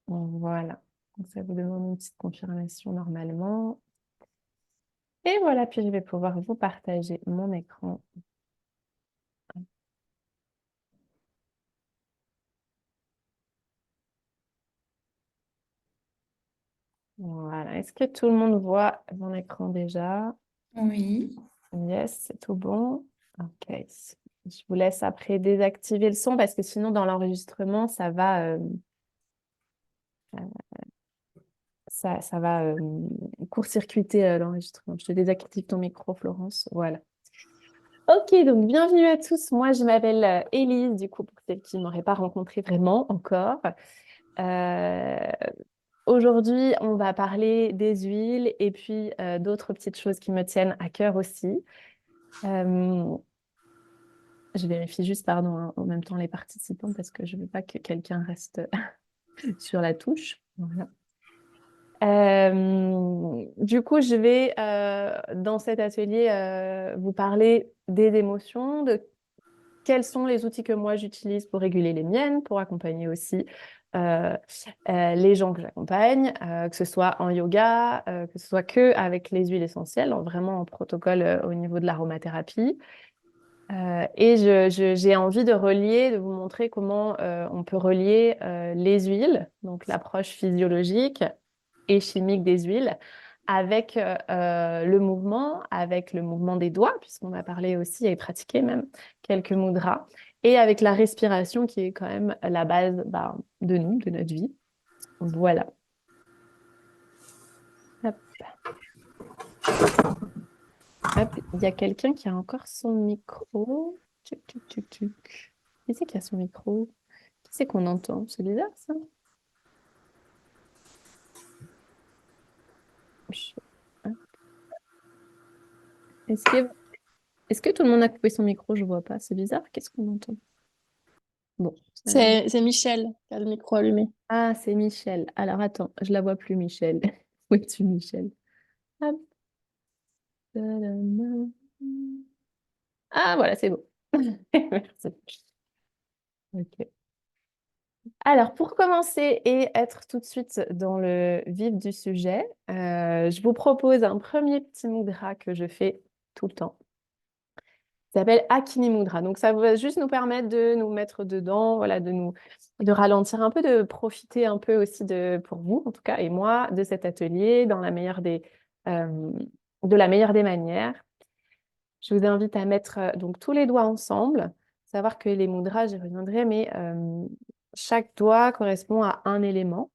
Voilà. Donc, ça vous demande une petite confirmation normalement. Et voilà, puis je vais pouvoir vous partager mon écran. Voilà. Est-ce que tout le monde voit mon écran déjà? Oui. Yes, c'est tout bon. OK. Je vous laisse après désactiver le son parce que sinon, dans l'enregistrement, ça va court-circuiter l'enregistrement. Je te désactive ton micro, Florence. Voilà. Ok, donc bienvenue à tous. Moi, je m'appelle Élise, du coup, pour celles qui ne m'auraient pas rencontrée vraiment encore. Euh, Aujourd'hui, on va parler des huiles et puis d'autres petites choses qui me tiennent à cœur aussi. Euh, je vérifie juste, pardon, hein, en même temps les participants parce que je ne veux pas que quelqu'un reste sur la touche. Voilà. Du coup, je vais, dans cet atelier, vous parler des émotions, de quels sont les outils que moi j'utilise pour réguler les miennes, pour accompagner aussi euh, les gens que j'accompagne, que ce soit en yoga, que ce soit que avec les huiles essentielles, vraiment en protocole au niveau de l'aromathérapie. Et j'ai envie de relier, de vous montrer comment on peut relier les huiles, donc l'approche physiologique et chimique des huiles, avec le mouvement des doigts, puisqu'on a parlé aussi et pratiqué même quelques mudras, et avec la respiration qui est quand même la base de nous, de notre vie. Voilà. Hop, hop. Il y a quelqu'un qui a encore son micro. Tuc, tuc, tuc, tuc. Qui c'est qui a son micro? Qui c'est qu'on entend? C'est bizarre ça. Je- hein. Est-ce que, est-ce que tout le monde a coupé son micro? Je vois pas. C'est bizarre. Qu'est-ce qu'on entend? Bon, ça a l'air. C'est Michel qui a le micro allumé. Ah, c'est Michel. Alors attends, je la vois plus, Michel. Où es-tu, Michel? Hop. Tadam. Ah, voilà, c'est bon. Merci. Ok. Alors, pour commencer et être tout de suite dans le vif du sujet, je vous propose un premier petit mudra que je fais tout le temps. Ça s'appelle Akini Mudra. Donc, ça va juste nous permettre de nous mettre dedans, voilà, de ralentir un peu, de profiter un peu aussi pour vous, en tout cas, et moi, de cet atelier euh, de la meilleure des manières. Je vous invite à mettre donc tous les doigts ensemble. Savoir que les mudras, j'y reviendrai, mais chaque doigt correspond à un élément.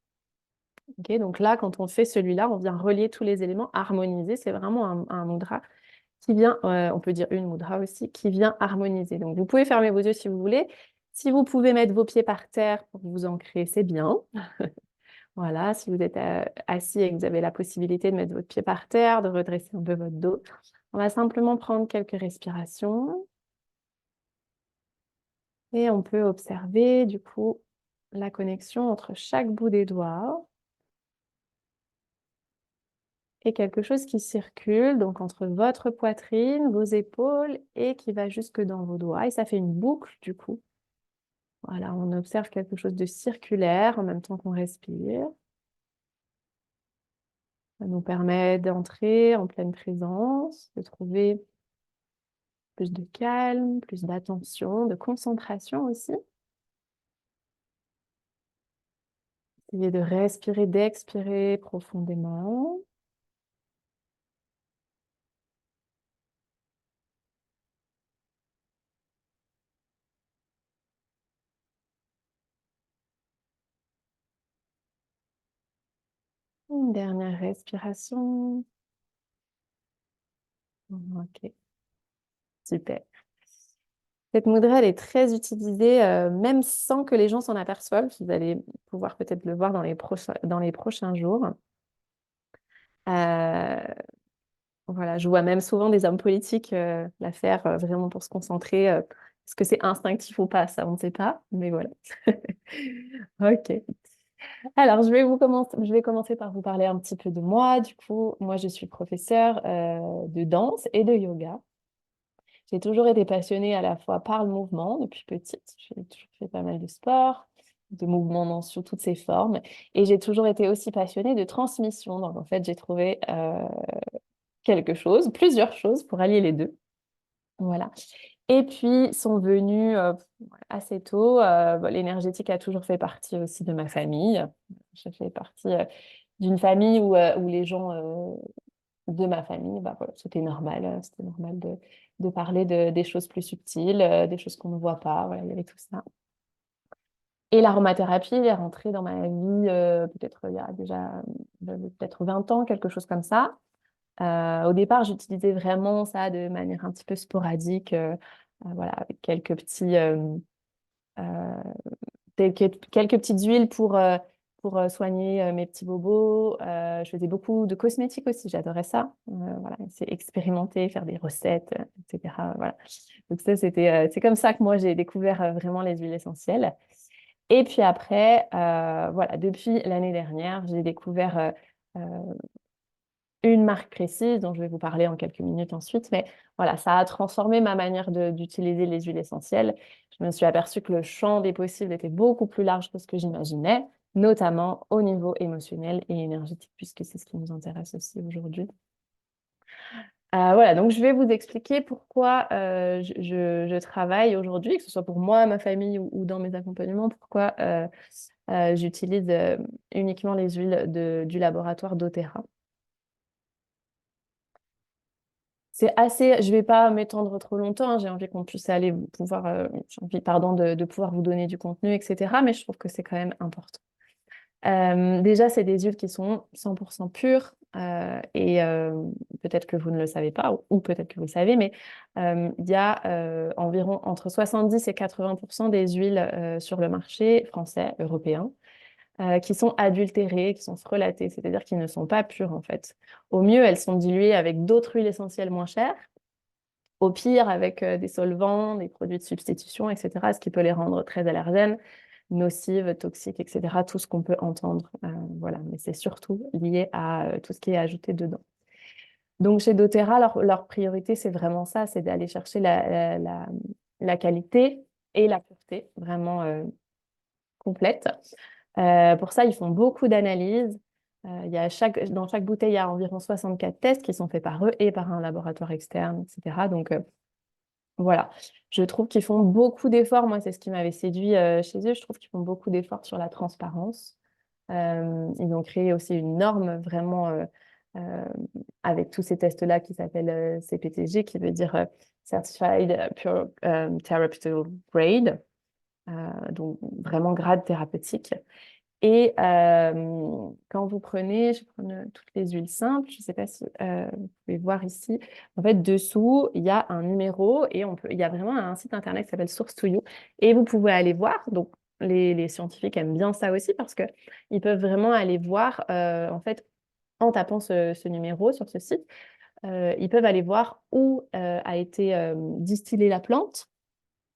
Ok, donc là, quand on fait celui-là, on vient relier tous les éléments, harmoniser. C'est vraiment un mudra qui vient, on peut dire une mudra aussi, qui vient harmoniser. Donc, vous pouvez fermer vos yeux si vous voulez. Si vous pouvez mettre vos pieds par terre pour vous ancrer, c'est bien. Voilà, si vous êtes assis et que vous avez la possibilité de mettre votre pied par terre, de redresser un peu votre dos. On va simplement prendre quelques respirations et on peut observer du coup la connexion entre chaque bout des doigts et quelque chose qui circule, donc entre votre poitrine, vos épaules et qui va jusque dans vos doigts. Et ça fait une boucle du coup. Voilà, on observe quelque chose de circulaire en même temps qu'on respire. Ça nous permet d'entrer en pleine présence, de trouver plus de calme, plus d'attention, de concentration aussi. Essayez de respirer, d'expirer profondément. Une dernière respiration. Ok, super. Cette mudra, elle est très utilisée, même sans que les gens s'en aperçoivent. Vous allez pouvoir peut-être le voir dans les prochains jours. Euh, voilà, je vois même souvent des hommes politiques la faire vraiment pour se concentrer. Est-ce que c'est instinctif ou pas? Ça, on ne sait pas, mais voilà. Ok. Alors, je vais commencer par vous parler un petit peu de moi. Du coup, moi, je suis professeure de danse et de yoga. J'ai toujours été passionnée à la fois par le mouvement depuis petite. J'ai toujours fait pas mal de sport. de mouvement sous toutes ses formes. Et j'ai toujours été aussi passionnée de transmission. Donc, en fait, j'ai trouvé plusieurs choses pour allier les deux. Voilà. Et puis, sont venus assez tôt. L'énergétique a toujours fait partie aussi de ma famille. Je fais partie d'une famille où les gens de ma famille, bah, voilà, c'était normal de parler des choses plus subtiles, des choses qu'on ne voit pas. Voilà, il y avait tout ça. Et l'aromathérapie est rentrée dans ma vie peut-être il y a déjà peut-être 20 ans, quelque chose comme ça. Au départ, j'utilisais vraiment ça de manière un petit peu sporadique, voilà, avec euh, quelques petites huiles pour soigner mes petits bobos. Je faisais beaucoup de cosmétiques aussi, j'adorais ça. Voilà, c'est expérimenter, faire des recettes, etc. Voilà. Donc ça, c'est comme ça que moi, j'ai découvert vraiment les huiles essentielles. Et puis après, voilà, depuis l'année dernière, j'ai découvert une marque précise dont je vais vous parler en quelques minutes ensuite. Mais voilà, ça a transformé ma manière d'utiliser les huiles essentielles. Je me suis aperçue que le champ des possibles était beaucoup plus large que ce que j'imaginais, notamment au niveau émotionnel et énergétique, puisque c'est ce qui nous intéresse aussi aujourd'hui. Voilà, donc je vais vous expliquer pourquoi je travaille aujourd'hui, que ce soit pour moi, ma famille ou dans mes accompagnements, pourquoi j'utilise uniquement les huiles du laboratoire doTERRA. Je vais pas m'étendre trop longtemps, hein, j'ai envie qu'on puisse aller pouvoir, j'ai envie, pardon, de pouvoir vous donner du contenu, etc. Mais je trouve que c'est quand même important. Déjà, c'est des huiles qui sont 100% pures et peut-être que vous ne le savez pas ou peut-être que vous le savez, mais il y a environ entre 70 et 80% des huiles sur le marché français, européen, qui sont adultérées, qui sont frelatées, c'est-à-dire qui ne sont pas pures en fait. Au mieux, elles sont diluées avec d'autres huiles essentielles moins chères. Au pire, avec des solvants, des produits de substitution, etc., ce qui peut les rendre très allergènes, nocives, toxiques, etc., tout ce qu'on peut entendre. Voilà. Mais c'est surtout lié à tout ce qui est ajouté dedans. Donc, chez doTERRA, leur priorité, c'est vraiment ça, c'est d'aller chercher la qualité et la pureté, vraiment complète. Pour ça, ils font beaucoup d'analyses. Dans chaque bouteille, il y a environ 64 tests qui sont faits par eux et par un laboratoire externe, etc. Donc, voilà, je trouve qu'ils font beaucoup d'efforts. Moi, c'est ce qui m'avait séduit chez eux. Je trouve qu'ils font beaucoup d'efforts sur la transparence. Ils ont créé aussi une norme vraiment euh, avec tous ces tests-là qui s'appellent CPTG, qui veut dire Certified Pure Therapeutic Grade, donc vraiment grade thérapeutique. Et quand vous prenez, je prends toutes les huiles simples, je ne sais pas si vous pouvez voir ici, en fait, dessous, il y a un numéro et il y a vraiment un site internet qui s'appelle Source2You. Et vous pouvez aller voir, donc les scientifiques aiment bien ça aussi parce qu'ils peuvent vraiment aller voir, en fait, en tapant ce numéro sur ce site, ils peuvent aller voir où a été distillée la plante.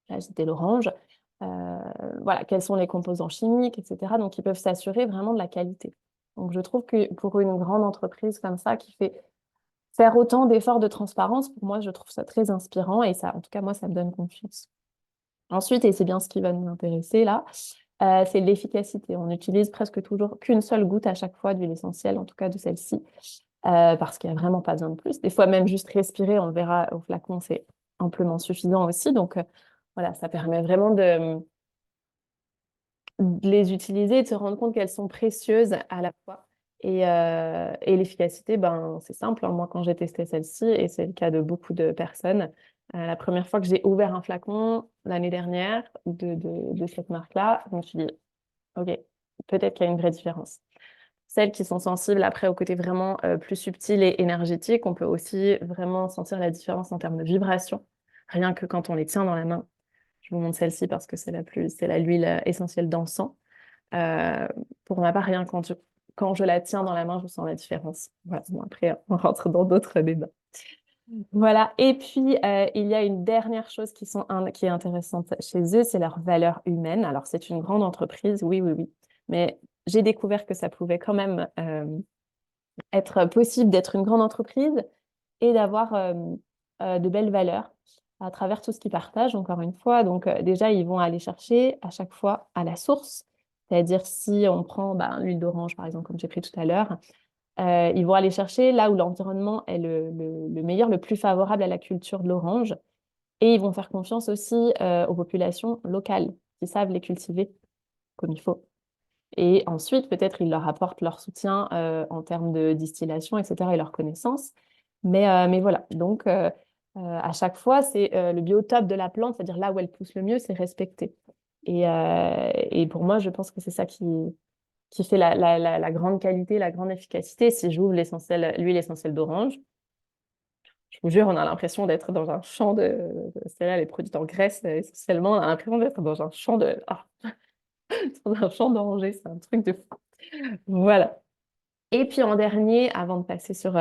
Là, c'était l'orange. Euh, voilà, quels sont les composants chimiques, etc. Donc, ils peuvent s'assurer vraiment de la qualité. Donc, je trouve que pour une grande entreprise comme ça, qui fait faire autant d'efforts de transparence, pour moi, je trouve ça très inspirant et ça, en tout cas, moi, ça me donne confiance. Ensuite, et c'est bien ce qui va nous intéresser là, c'est l'efficacité. On n'utilise presque toujours qu'une seule goutte à chaque fois d'huile essentielle, en tout cas de celle-ci, parce qu'il n'y a vraiment pas besoin de plus. Des fois, même juste respirer, on le verra au flacon, c'est amplement suffisant aussi. Donc, voilà, ça permet vraiment de les utiliser et de se rendre compte qu'elles sont précieuses à la fois. Et l'efficacité, ben, c'est simple, hein. Moi, quand j'ai testé celle-ci, et c'est le cas de beaucoup de personnes, la première fois que j'ai ouvert un flacon l'année dernière de cette marque-là, je me suis dit, OK, peut-être qu'il y a une vraie différence. Celles qui sont sensibles après au côté vraiment plus subtil et énergétique, on peut aussi vraiment sentir la différence en termes de vibration, rien que quand on les tient dans la main. Je vous montre celle-ci parce que c'est l'huile essentielle d'encens. Euh, pour ma part, rien quand je la tiens dans la main, je sens la différence. Voilà. Bon, après, on rentre dans d'autres débats. Voilà. Et puis, il y a une dernière chose qui est intéressante chez eux, c'est leur valeur humaine. Alors, c'est une grande entreprise, oui, oui, oui. Mais j'ai découvert que ça pouvait quand même être possible d'être une grande entreprise et d'avoir de belles valeurs à travers tout ce qu'ils partagent, encore une fois. Donc, déjà, ils vont aller chercher à chaque fois à la source C'est-à-dire si on prend l'huile d'orange, par exemple, comme j'ai pris tout à l'heure, ils vont aller chercher là où l'environnement est le meilleur, le plus favorable à la culture de l'orange. Et ils vont faire confiance aussi aux populations locales qui savent les cultiver comme il faut. Et ensuite, peut-être, ils leur apportent leur soutien en termes de distillation, etc., et leur connaissance. Mais voilà, donc à chaque fois, c'est le biotope de la plante, c'est-à-dire là où elle pousse le mieux, c'est respecté. Et pour moi, je pense que c'est ça qui fait la grande qualité, la grande efficacité. Si j'ouvre l'huile essentielle d'orange, je vous jure, on a l'impression d'être dans un champ celle-là, elle est produite en Grèce essentiellement, on a l'impression d'être dans un champ dans un champ d'oranger, c'est un truc de fou. Voilà. Et puis en dernier, avant de passer sur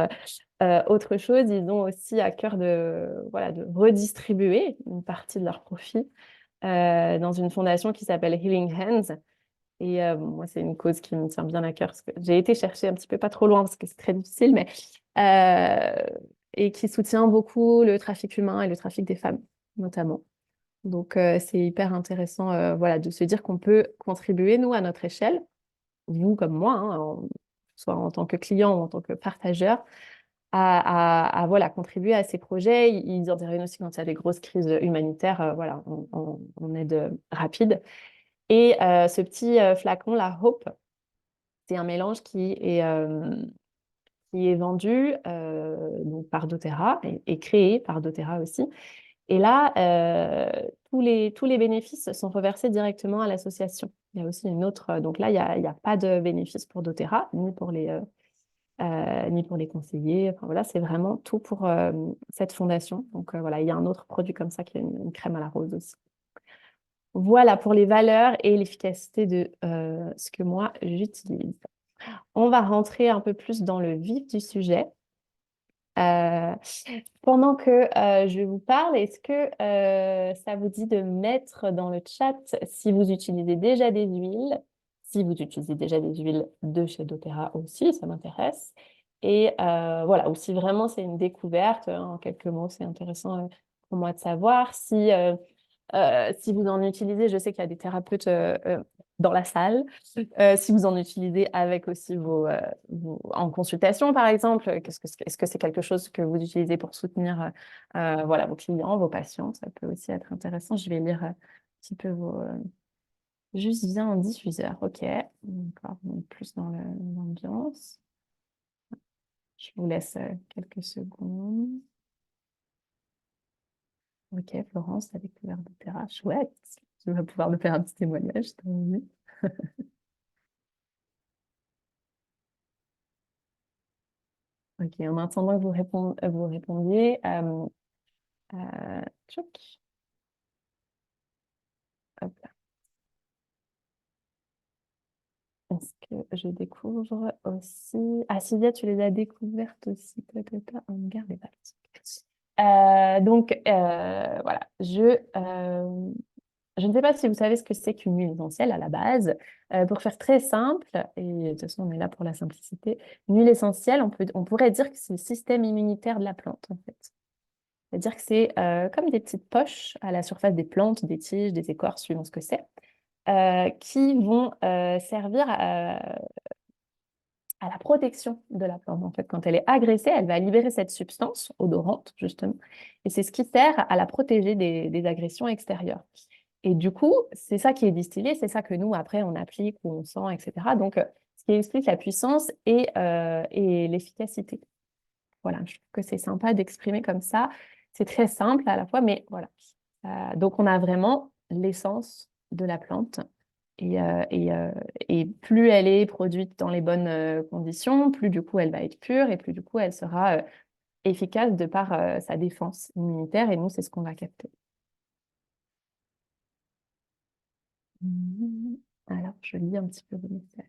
autre chose, ils ont aussi à cœur voilà, de redistribuer une partie de leurs profits dans une fondation qui s'appelle Healing Hands. Et moi, c'est une cause qui me tient bien à cœur parce que j'ai été chercher un petit peu pas trop loin parce que c'est très difficile, mais euh, et qui soutient beaucoup le trafic humain et le trafic des femmes, notamment. Donc, c'est hyper intéressant voilà, de se dire qu'on peut contribuer, nous, à notre échelle, vous comme moi, hein, soit en tant que client ou en tant que partageur, voilà, contribuer à ces projets. Ils interviennent aussi quand il y a des grosses crises humanitaires, voilà, en aide rapide. Et ce petit flacon, la Hope, c'est un mélange qui est vendu donc par doTERRA et créé par doTERRA aussi. Et là, tous les bénéfices sont reversés directement à l'association. Il y a aussi une autre. Donc là, il y a pas de bénéfices pour doTERRA, ni pour les conseillers. Enfin, voilà, c'est vraiment tout pour cette fondation. Donc voilà, il y a un autre produit comme ça qui est une crème à la rose aussi. Voilà pour les valeurs et l'efficacité de ce que moi j'utilise. On va rentrer un peu plus dans le vif du sujet. Euh, Pendant que je vous parle, est-ce que ça vous dit de mettre dans le chat si vous utilisez déjà des huiles, si vous utilisez déjà des huiles de chez doTERRA aussi, ça m'intéresse. Et voilà, ou si vraiment c'est une découverte, en quelques mots, c'est intéressant pour moi de savoir si vous en utilisez, je sais qu'il y a des thérapeutes dans la salle. Si vous en utilisez avec aussi en consultation, par exemple, est-ce que c'est quelque chose que vous utilisez pour soutenir voilà, vos clients, vos patients? Ça peut aussi être intéressant. Je vais lire un petit peu juste bien en diffuseur. OK. D'accord. Donc, plus dans l'ambiance. Je vous laisse quelques secondes. OK, Florence, la découverte de Terra. Chouette. Tu vas pouvoir me faire un petit témoignage. Tant mieux. OK, en attendant que vous répondiez, tchouk, hop là. Est-ce que je découvre aussi... Ah, Sylvia, tu les as découvertes aussi. On garde les Baltiques. Donc, voilà. Je ne sais pas si vous savez ce que c'est qu'une huile essentielle à la base. Pour faire très simple, et de toute façon, on est là pour la simplicité, une huile essentielle, on pourrait dire que c'est le système immunitaire de la plante, en fait. C'est-à-dire que c'est comme des petites poches à la surface des plantes, des tiges, des écorces, suivant ce que c'est, qui vont servir à la protection de la plante. En fait, quand elle est agressée, elle va libérer cette substance odorante, justement, et c'est ce qui sert à la protéger des agressions extérieures. Et du coup, c'est ça qui est distillé, c'est ça que nous, après, on applique ou on sent, etc. Donc, ce qui explique la puissance et l'efficacité. Voilà, je trouve que c'est sympa d'exprimer comme ça. C'est très simple à la fois, mais voilà. Donc, on a vraiment l'essence de la plante. Et, euh, et, euh, et plus elle est produite dans les bonnes conditions, plus du coup elle va être pure et plus du coup elle sera efficace de par sa défense immunitaire. Et nous, c'est ce qu'on va capter. Alors, je lis un petit peu vos messages.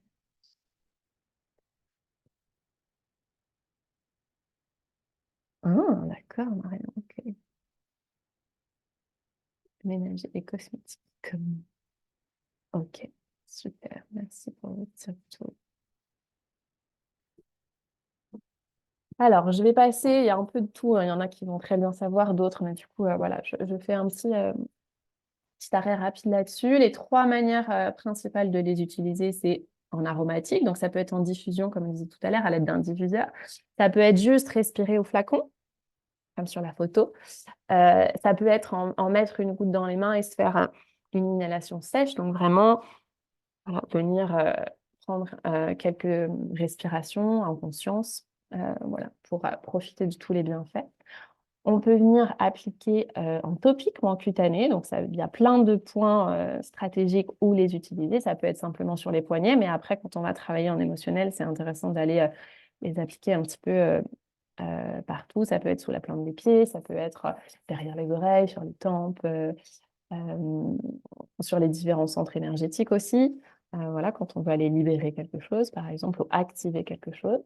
Ah, d'accord, Marion. Ok. Ménager et cosmétiques. Ok, super. Merci pour votre surtout. Alors, je vais passer, il y a un peu de tout, hein. Il y en a qui vont très bien savoir, d'autres, mais du coup, voilà, je fais un petit Petit arrêt rapide là-dessus. Les 3 manières principales de les utiliser, c'est en aromatique. Donc, ça peut être en diffusion, comme on disait tout à l'heure, à l'aide d'un diffuseur. Ça peut être juste respirer au flacon, comme sur la photo. Ça peut être en mettre une goutte dans les mains et se faire une inhalation sèche. Donc, vraiment, voilà, venir prendre quelques respirations en conscience, voilà, pour profiter de tous les bienfaits. On peut venir appliquer en topique ou en cutané. Donc, il y a plein de points stratégiques où les utiliser. Ça peut être simplement sur les poignets, mais après, quand on va travailler en émotionnel, c'est intéressant d'aller les appliquer un petit peu partout. Ça peut être sous la plante des pieds, ça peut être derrière les oreilles, sur les tempes, sur les différents centres énergétiques aussi. Voilà, quand on veut aller libérer quelque chose, par exemple, ou activer quelque chose.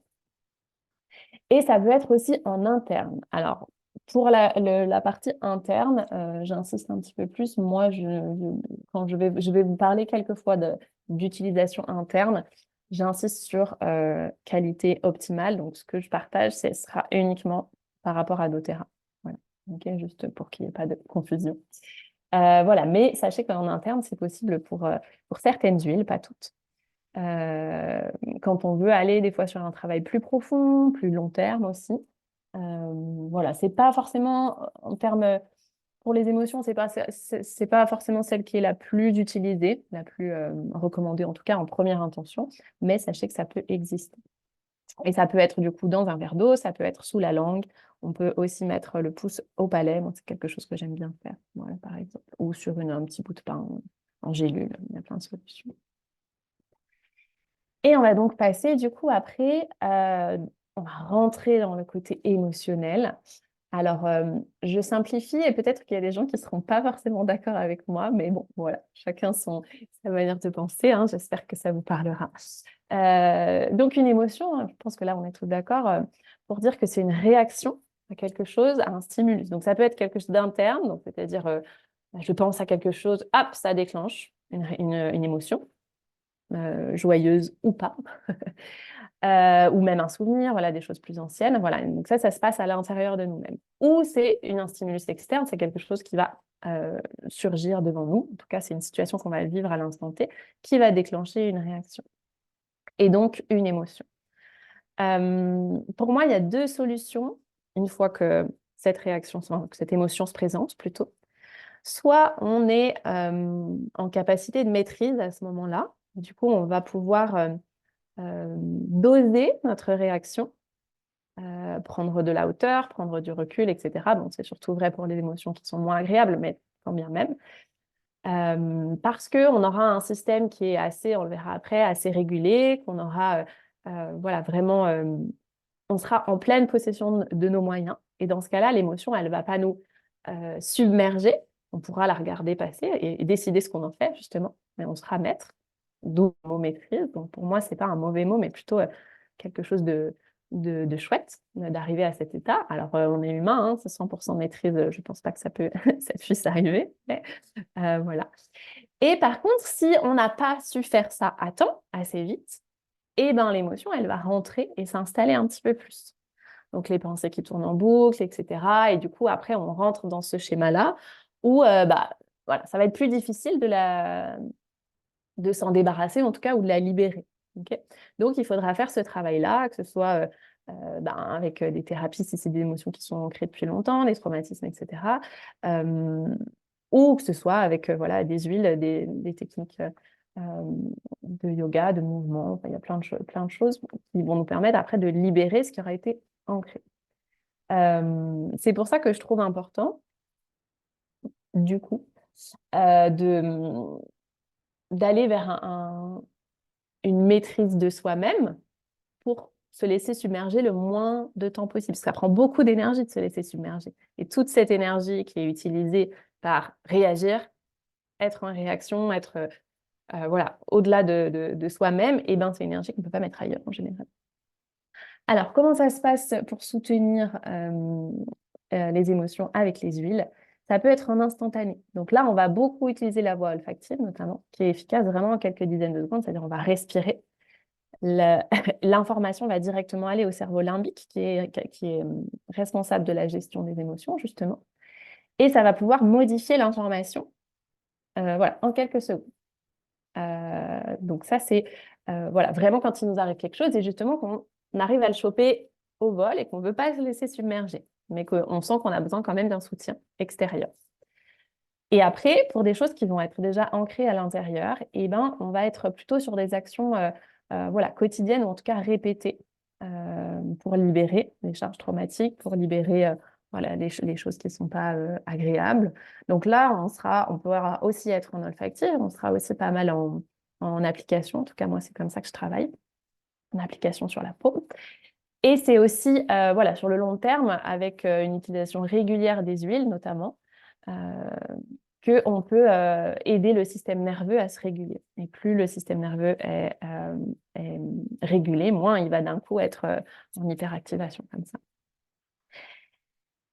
Et ça peut être aussi en interne. Alors, pour la partie interne, j'insiste un petit peu plus. Moi, quand je vais vous parler quelquefois d'utilisation interne, j'insiste sur qualité optimale. Donc, ce que je partage, ce sera uniquement par rapport à doTERRA. Voilà. Okay, juste pour qu'il n'y ait pas de confusion. Voilà, mais sachez qu'en interne, c'est possible pour certaines huiles, pas toutes. Euh, Quand on veut aller des fois sur un travail plus profond, plus long terme aussi. Voilà, c'est pas forcément en termes pour les émotions, c'est pas forcément celle qui est la plus utilisée, la plus recommandée en tout cas en première intention, mais sachez que ça peut exister. Et ça peut être du coup dans un verre d'eau, ça peut être sous la langue. On peut aussi mettre le pouce au palais. Moi, c'est quelque chose que j'aime bien faire, voilà, par exemple. Ou sur un petit bout de pain en gélule. Il y a plein de solutions. Et on va donc passer du coup après, on va rentrer dans le côté émotionnel. Alors, je simplifie et peut-être qu'il y a des gens qui ne seront pas forcément d'accord avec moi, mais bon, voilà, chacun sa manière de penser, hein, j'espère que ça vous parlera. Donc, une émotion, hein, je pense que là, on est tous d'accord, pour dire que c'est une réaction à quelque chose, à un stimulus. Donc, ça peut être quelque chose d'interne, donc c'est-à-dire, je pense à quelque chose, hop, ça déclenche une émotion. Joyeuse ou pas, ou même un souvenir, voilà, des choses plus anciennes. Voilà. Donc ça se passe à l'intérieur de nous-mêmes. Ou c'est un stimulus externe, c'est quelque chose qui va surgir devant nous. En tout cas, c'est une situation qu'on va vivre à l'instant T qui va déclencher une réaction et donc une émotion. Pour moi, il y a 2 solutions une fois que cette réaction, que cette émotion se présente plutôt. Soit on est en capacité de maîtrise à ce moment-là. Du coup, on va pouvoir doser notre réaction, prendre de la hauteur, prendre du recul, etc. Bon, c'est surtout vrai pour les émotions qui sont moins agréables, mais quand bien même. Parce qu'on aura un système qui est assez, on le verra après, assez régulé, qu'on aura voilà, vraiment, on sera en pleine possession de nos moyens. Et dans ce cas-là, l'émotion, elle ne va pas nous submerger. On pourra la regarder passer et décider ce qu'on en fait, justement. Mais on sera maître, d'où le mot maîtrise. Donc pour moi, ce n'est pas un mauvais mot, mais plutôt quelque chose de chouette d'arriver à cet état. Alors, on est humain, hein, c'est 100% maîtrise. Je ne pense pas que ça puisse arriver. Mais, voilà. Et par contre, si on n'a pas su faire ça à temps, assez vite, et ben l'émotion, elle va rentrer et s'installer un petit peu plus. Donc les pensées qui tournent en boucle, etc. Et du coup, après, on rentre dans ce schéma-là où bah, voilà, ça va être plus difficile de s'en débarrasser, en tout cas, ou de la libérer. Okay. Donc, il faudra faire ce travail-là, que ce soit ben, avec des thérapies, si c'est des émotions qui sont ancrées depuis longtemps, des traumatismes, etc. Ou que ce soit avec voilà, des huiles, des techniques de yoga, de mouvement. Enfin, il y a plein de choses qui vont nous permettre après de libérer ce qui aura été ancré. C'est pour ça que je trouve important, du coup, d'aller vers une maîtrise de soi-même pour se laisser submerger le moins de temps possible. Parce que ça prend beaucoup d'énergie de se laisser submerger. Et toute cette énergie qui est utilisée par réagir, être en réaction, être voilà, au-delà de soi-même, et ben, c'est une énergie qu'on ne peut pas mettre ailleurs en général. Alors, comment ça se passe pour soutenir les émotions avec les huiles? Ça peut être en instantané. Donc là, on va beaucoup utiliser la voie olfactive, notamment, qui est efficace vraiment en quelques dizaines de secondes, c'est-à-dire on va respirer. L'information va directement aller au cerveau limbique, qui est responsable de la gestion des émotions, justement. Et ça va pouvoir modifier l'information voilà, en quelques secondes. Donc ça, c'est voilà, vraiment quand il nous arrive quelque chose et justement qu'on arrive à le choper au vol et qu'on ne veut pas se laisser submerger, mais qu'on sent qu'on a besoin quand même d'un soutien extérieur. Et après, pour des choses qui vont être déjà ancrées à l'intérieur, eh ben, on va être plutôt sur des actions voilà, quotidiennes ou en tout cas répétées pour libérer les charges traumatiques, pour libérer voilà, les choses qui ne sont pas agréables. Donc là, on pourra aussi être en olfactif, on sera aussi pas mal en application. En tout cas, moi, c'est comme ça que je travaille, en application sur la peau. Et c'est aussi voilà, sur le long terme, avec une utilisation régulière des huiles notamment, euh, qu'on peut aider le système nerveux à se réguler. Et plus le système nerveux est régulé, moins il va d'un coup être en hyperactivation comme ça.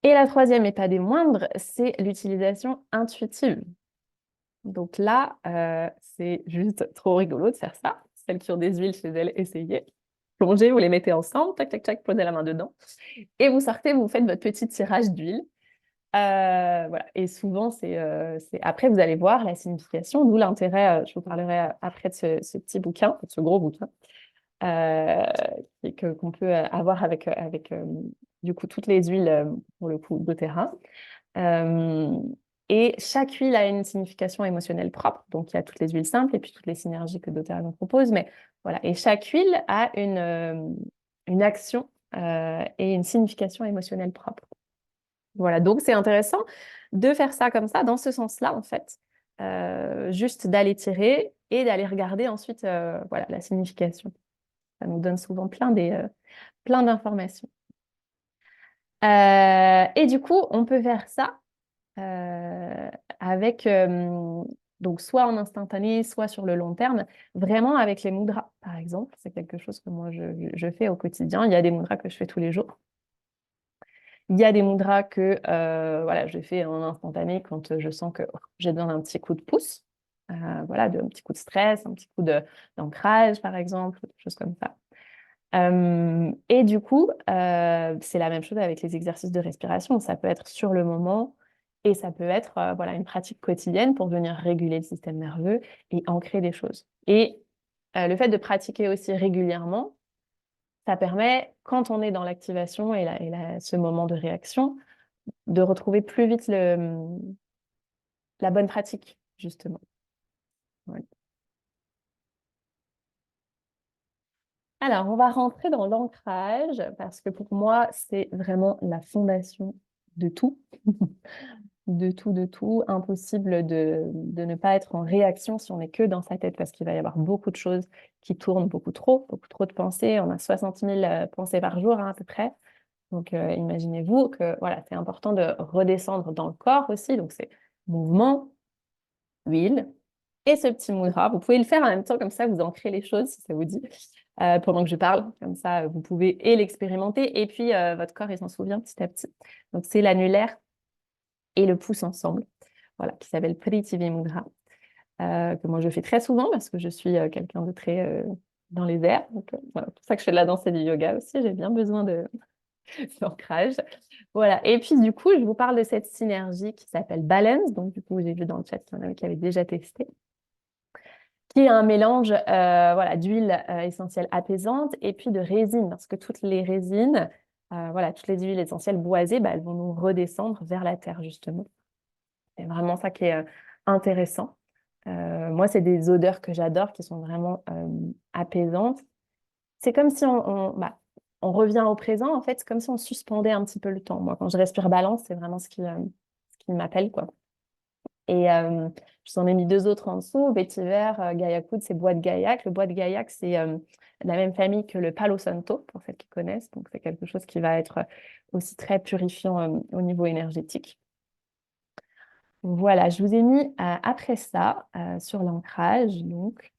Et la troisième, et pas des moindres, c'est l'utilisation intuitive. Donc là, c'est juste trop rigolo de faire ça. Celles qui ont des huiles chez elles, essayez. Plongez, vous les mettez ensemble, tac, tac, tac, posez la main dedans. Et vous sortez, vous faites votre petit tirage d'huile. Voilà. Et souvent, après, vous allez voir la signification, d'où l'intérêt, je vous parlerai après de ce petit bouquin, de ce gros bouquin, euh, qu'on peut avoir avec du coup, toutes les huiles, pour le coup, doTERRA. Euh, et chaque huile a une signification émotionnelle propre. Donc, il y a toutes les huiles simples et puis toutes les synergies que doTERRA nous propose. Mais voilà. Et chaque huile a une action et une signification émotionnelle propre. Voilà, donc c'est intéressant de faire ça comme ça, dans ce sens-là, en fait. Juste d'aller tirer et d'aller regarder ensuite voilà, la signification. Ça nous donne souvent plein d'informations. Et du coup, on peut faire ça euh, avec, donc soit en instantané, soit sur le long terme, vraiment avec les mudras, par exemple. C'est quelque chose que moi, je fais au quotidien. Il y a des mudras que je fais tous les jours. Il y a des mudras que voilà, je fais en instantané quand je sens que j'ai besoin d'un petit coup de pouce, voilà, d'un petit coup de stress, un petit coup d'ancrage, par exemple, des choses comme ça. Et du coup, c'est la même chose avec les exercices de respiration. Ça peut être sur le moment et ça peut être voilà, une pratique quotidienne pour venir réguler le système nerveux et ancrer des choses. Et le fait de pratiquer aussi régulièrement, ça permet, quand on est dans l'activation ce moment de réaction, de retrouver plus vite la bonne pratique, justement. Ouais. Alors, on va rentrer dans l'ancrage parce que pour moi, c'est vraiment la fondation de tout. De tout, de tout. Impossible de ne pas être en réaction si on n'est que dans sa tête parce qu'il va y avoir beaucoup de choses qui tournent beaucoup trop de pensées. On a 60 000 pensées par jour, hein, à peu près. Donc, imaginez-vous que voilà, c'est important de redescendre dans le corps aussi. Donc, c'est mouvement, huile et ce petit mudra. Vous pouvez le faire en même temps, comme ça, vous ancrez les choses si ça vous dit, pendant que je parle. Comme ça, vous pouvez et l'expérimenter et puis votre corps, il s'en souvient petit à petit. Donc, c'est l'annulaire et le pouce ensemble, voilà, qui s'appelle Prithvi Mudra, que moi je fais très souvent parce que je suis quelqu'un de très dans les airs. Donc, voilà, c'est pour ça que je fais de la danse et du yoga aussi. J'ai bien besoin d'ancrage. Voilà. Et puis, du coup, je vous parle de cette synergie qui s'appelle Balance. Donc, du coup, j'ai vu dans le chat qu'il y en avait qui avaient déjà testé, qui est un mélange voilà, d'huile essentielle apaisante et puis de résine, parce que toutes les résines, voilà, toutes les huiles essentielles boisées, bah, elles vont nous redescendre vers la terre, justement. C'est vraiment ça qui est intéressant. Moi, c'est des odeurs que j'adore, qui sont vraiment apaisantes. C'est comme si bah, on revient au présent, en fait, c'est comme si on suspendait un petit peu le temps. Moi, quand je respire balance, c'est vraiment ce qui m'appelle, quoi. Et je t'en ai mis deux autres en dessous, vétiver, Gaiacoud, c'est bois de Gaillac. Le bois de Gaillac, c'est de la même famille que le Palo Santo, pour celles qui connaissent. Donc, c'est quelque chose qui va être aussi très purifiant au niveau énergétique. Voilà, je vous ai mis après ça, sur l'ancrage, donc,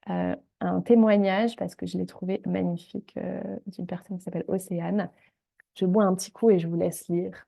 un témoignage, parce que je l'ai trouvé magnifique, d'une personne qui s'appelle Océane. Je bois un petit coup et je vous laisse lire.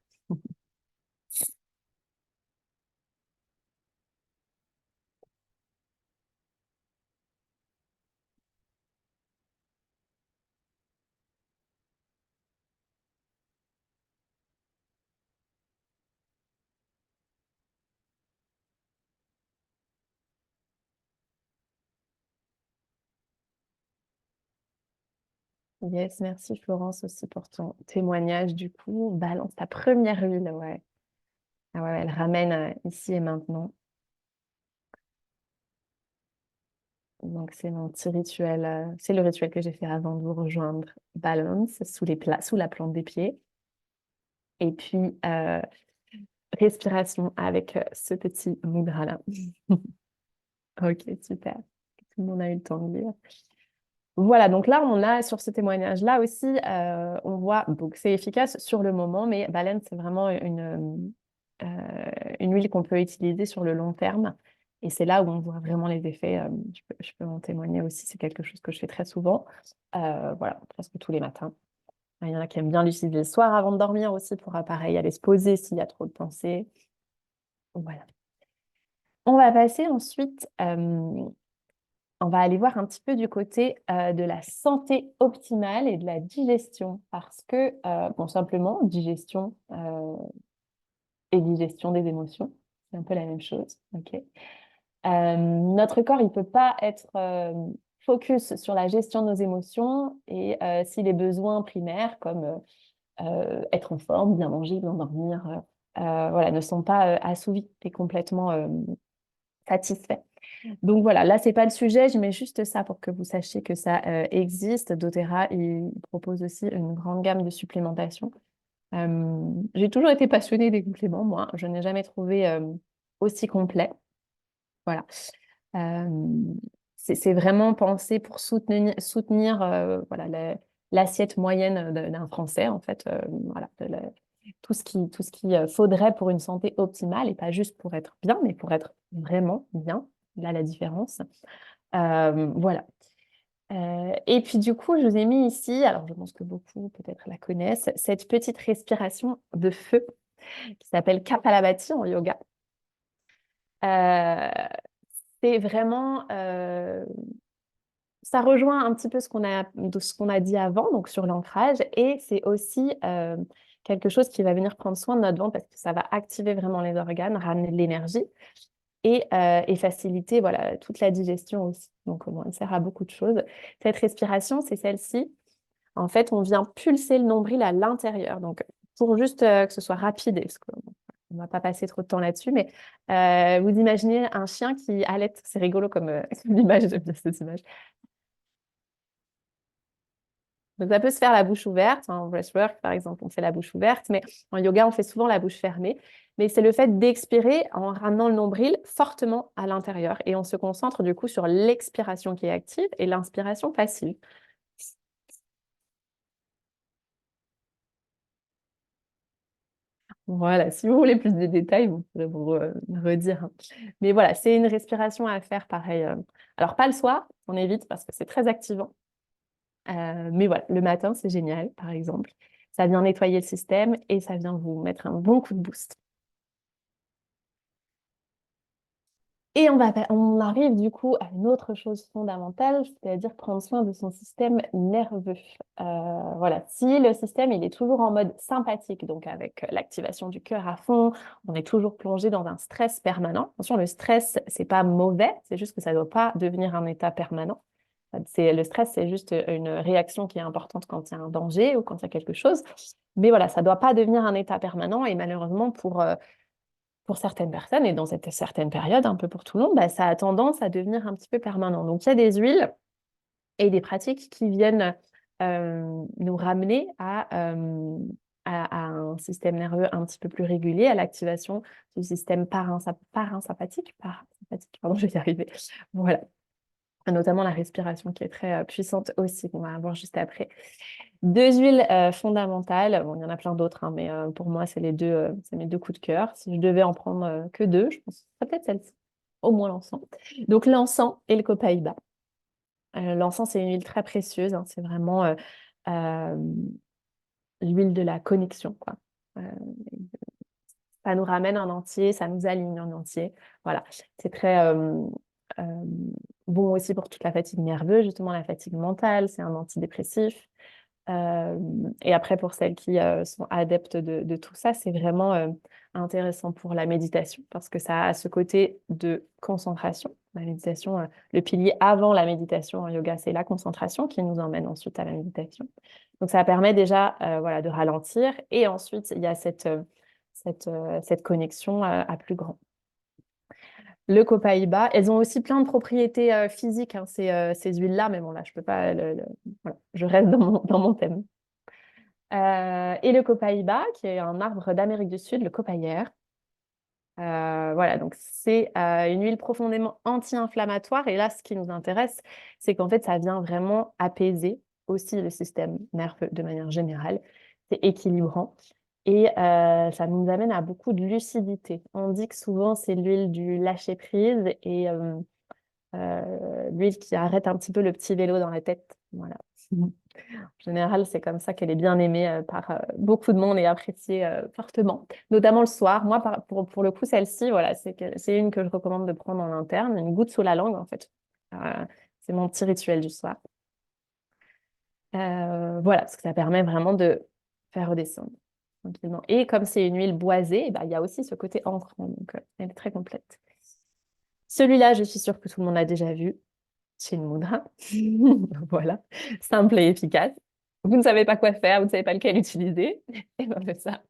Yes, merci Florence aussi pour ton témoignage du coup. Balance ta première huile, ouais. Ah ouais, elle ramène ici et maintenant. Donc c'est mon petit rituel, c'est le rituel que j'ai fait avant de vous rejoindre. Balance sous la plante des pieds. Et puis respiration avec ce petit mudra-là. Ok, super. Tout le monde a eu le temps de lire. Voilà, donc là, on a sur ce témoignage-là aussi, on voit, donc c'est efficace sur le moment, mais baleine, c'est vraiment une huile qu'on peut utiliser sur le long terme. Et c'est là où on voit vraiment les effets. Je peux en témoigner aussi, c'est quelque chose que je fais très souvent. Voilà, presque tous les matins. Il y en a qui aiment bien l'utiliser le soir avant de dormir aussi pour, pareil, aller se poser s'il y a trop de pensées. Voilà. On va passer ensuite on va aller voir un petit peu du côté de la santé optimale et de la digestion, parce que, bon, simplement, digestion et digestion des émotions, c'est un peu la même chose. Ok. Notre corps, il ne peut pas être focus sur la gestion de nos émotions et si les besoins primaires, comme être en forme, bien manger, bien dormir, voilà, ne sont pas assouvis et complètement satisfaits. Donc voilà, là, c'est pas le sujet, je mets juste ça pour que vous sachiez que ça existe. doTERRA, il propose aussi une grande gamme de supplémentation. J'ai toujours été passionnée des compléments, moi. Je n'ai jamais trouvé aussi complet. Voilà. Euh, c'est vraiment pensé pour soutenir voilà, l'assiette moyenne d'un Français, en fait. Voilà, tout ce qui faudrait pour une santé optimale et pas juste pour être bien, mais pour être vraiment bien. Là, la différence. Voilà. Et puis du coup, je vous ai mis ici, alors je pense que beaucoup peut-être la connaissent, cette petite respiration de feu qui s'appelle Kapalabhati en yoga. Euh, c'est vraiment, ça rejoint un petit peu ce qu'on a dit avant, donc sur l'ancrage, et c'est aussi quelque chose qui va venir prendre soin de notre ventre parce que ça va activer vraiment les organes, ramener de l'énergie et faciliter voilà, toute la digestion aussi. Donc, bon, elle sert à beaucoup de choses. Cette respiration, c'est celle-ci. En fait, on vient pulser le nombril à l'intérieur. Donc, pour juste que ce soit rapide, parce qu'on ne va pas passer trop de temps là-dessus, mais vous imaginez un chien qui allait. C'est rigolo comme, comme image, j'aime bien cette image. Donc, ça peut se faire la bouche ouverte. En breathwork, par exemple, on fait la bouche ouverte, mais en yoga, on fait souvent la bouche fermée. Mais c'est le fait d'expirer en ramenant le nombril fortement à l'intérieur. Et on se concentre du coup sur l'expiration qui est active et l'inspiration passive. Voilà, si vous voulez plus de détails, vous pourrez vous redire, hein. Mais voilà, c'est une respiration à faire pareil. Alors, pas le soir, on évite parce que c'est très activant. Mais voilà, le matin, c'est génial, par exemple. Ça vient nettoyer le système et ça vient vous mettre un bon coup de boost. Et on arrive du coup à une autre chose fondamentale, c'est-à-dire prendre soin de son système nerveux. Voilà, si le système il est toujours en mode sympathique, donc avec l'activation du cœur à fond, on est toujours plongé dans un stress permanent. Attention, le stress, c'est pas mauvais, c'est juste que ça ne doit pas devenir un état permanent. Le stress, c'est juste une réaction qui est importante quand il y a un danger ou quand il y a quelque chose. Mais voilà, ça ne doit pas devenir un état permanent et malheureusement pour certaines personnes, et dans cette certaine période, un peu pour tout le monde, bah, ça a tendance à devenir un petit peu permanent. Donc, il y a des huiles et des pratiques qui viennent nous ramener à un système nerveux un petit peu plus régulier, à l'activation du système parasympathique, pardon, je vais y arriver. Voilà. Notamment la respiration qui est très puissante aussi, qu'on va voir juste après. Deux huiles fondamentales. Bon, il y en a plein d'autres, hein, mais pour moi, c'est mes deux coups de cœur. Si je devais en prendre que deux, je pense que ce serait peut-être celle-ci. Au moins l'encens. Donc, l'encens et le copaïba. L'encens, c'est une huile très précieuse, hein. C'est vraiment euh, l'huile de la connexion, quoi. Euh, Ça nous ramène en entier, ça nous aligne en entier. Voilà, c'est très euh, bon aussi pour toute la fatigue nerveuse, justement la fatigue mentale, c'est un antidépressif. Et après, pour celles qui sont adeptes de tout ça, c'est vraiment intéressant pour la méditation parce que ça a ce côté de concentration. La méditation, le pilier avant la méditation en yoga, c'est la concentration qui nous emmène ensuite à la méditation. Donc, ça permet déjà voilà, de ralentir. Et ensuite, il y a cette connexion à plus grand. Le copaïba, elles ont aussi plein de propriétés physiques, hein, ces huiles-là, mais bon, là, je peux pas. Voilà, je reste dans mon thème. Et le copaïba, qui est un arbre d'Amérique du Sud, le copaïère. Voilà, donc c'est une huile profondément anti-inflammatoire. Et là, ce qui nous intéresse, c'est qu'en fait, ça vient vraiment apaiser aussi le système nerveux de manière générale. C'est équilibrant. Et ça nous amène à beaucoup de lucidité. On dit que souvent, c'est l'huile du lâcher-prise et l'huile qui arrête un petit peu le petit vélo dans la tête. Voilà. En général, c'est comme ça qu'elle est bien aimée par beaucoup de monde et appréciée fortement, notamment le soir. Moi, pour le coup, celle-ci, voilà, c'est une que je recommande de prendre en interne, une goutte sous la langue, en fait. C'est mon petit rituel du soir. Voilà, parce que ça permet vraiment de faire redescendre tranquillement. Et comme c'est une huile boisée, eh ben, il y a aussi ce côté ancrant, donc elle est très complète. Celui-là, je suis sûre que tout le monde l'a déjà vu. Chin Mudra. Voilà, simple et efficace. Vous ne savez pas quoi faire, vous ne savez pas lequel utiliser. Et ben c'est ça.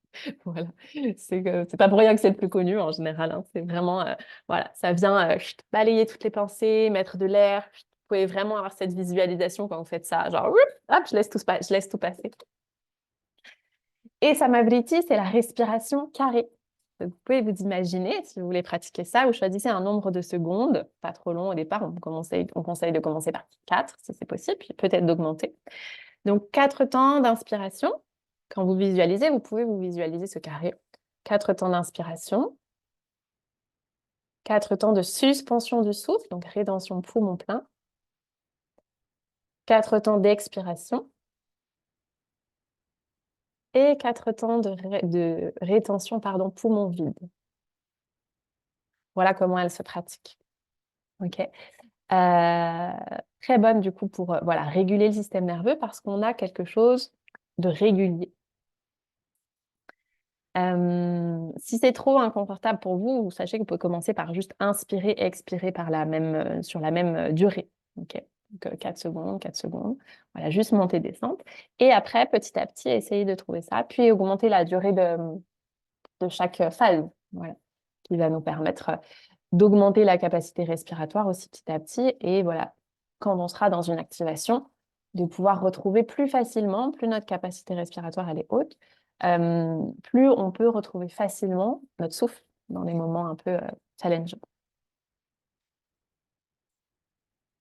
Voilà. C'est pas pour rien que c'est le plus connu en général, hein. C'est vraiment, voilà, ça vient balayer toutes les pensées, mettre de l'air. Vous pouvez vraiment avoir cette visualisation quand vous faites ça. Genre, hop, je laisse tout passer. Et Samavriti, c'est la respiration carrée. Donc, vous pouvez vous imaginer, si vous voulez pratiquer ça, vous choisissez un nombre de secondes, pas trop long au départ, on conseille de commencer par 4 si c'est possible, puis peut-être d'augmenter. Donc 4 temps d'inspiration. Quand vous visualisez, vous pouvez vous visualiser ce carré. 4 temps d'inspiration, 4 temps de suspension du souffle, donc rétention poumon plein, 4 temps d'expiration et 4 temps de rétention poumon vide. Voilà comment elle se pratique. Ok. Très bonne du coup pour voilà, réguler le système nerveux parce qu'on a quelque chose de régulier. Si c'est trop inconfortable pour vous, vous sachez que vous pouvez commencer par juste inspirer et expirer sur la même durée. Ok. Donc 4 secondes, 4 secondes. Voilà, juste monter, descendre. Et après, petit à petit, essayez de trouver ça, puis augmenter la durée de chaque phase. Voilà, qui va nous permettre d'augmenter la capacité respiratoire aussi petit à petit. Et voilà, quand on sera dans une activation, de pouvoir retrouver plus facilement, plus notre capacité respiratoire elle est haute, plus on peut retrouver facilement notre souffle dans les moments un peu challengeants.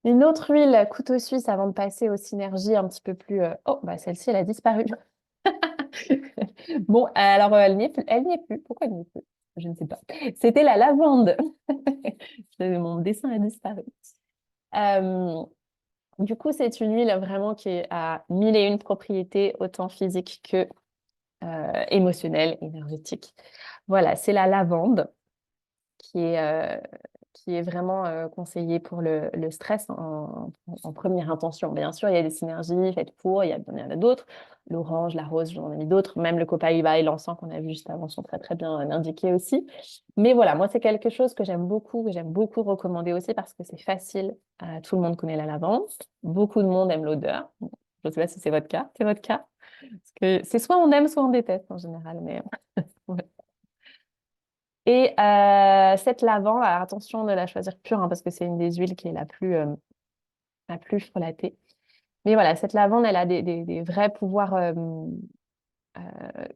Une autre huile couteau suisse avant de passer aux synergies un petit peu plus... Oh, bah celle-ci, elle a disparu. Bon, alors elle n'y est plus. Elle n'y est plus. Pourquoi elle n'y est plus? Je ne sais pas. C'était la lavande. Mon dessin a disparu. Du coup, c'est une huile vraiment qui a 1001 propriétés, autant physiques que émotionnelles, énergétiques. Voilà, c'est la lavande qui est vraiment conseillée pour le stress en première intention. Bien sûr, il y a des synergies faites pour, il y en a d'autres. L'orange, la rose, j'en ai mis d'autres. Même le copaïba et l'encens qu'on a vu juste avant sont très très bien indiqués aussi. Mais voilà, moi, c'est quelque chose que j'aime beaucoup recommander aussi parce que c'est facile. Tout le monde connaît la lavande. Beaucoup de monde aime l'odeur. Je ne sais pas si c'est votre cas. C'est votre cas? Parce que c'est soit on aime, soit on déteste en général. Mais ouais. Et cette lavande, alors attention de la choisir pure hein, parce que c'est une des huiles qui est la plus frelatée. Mais voilà, cette lavande, elle a des vrais pouvoirs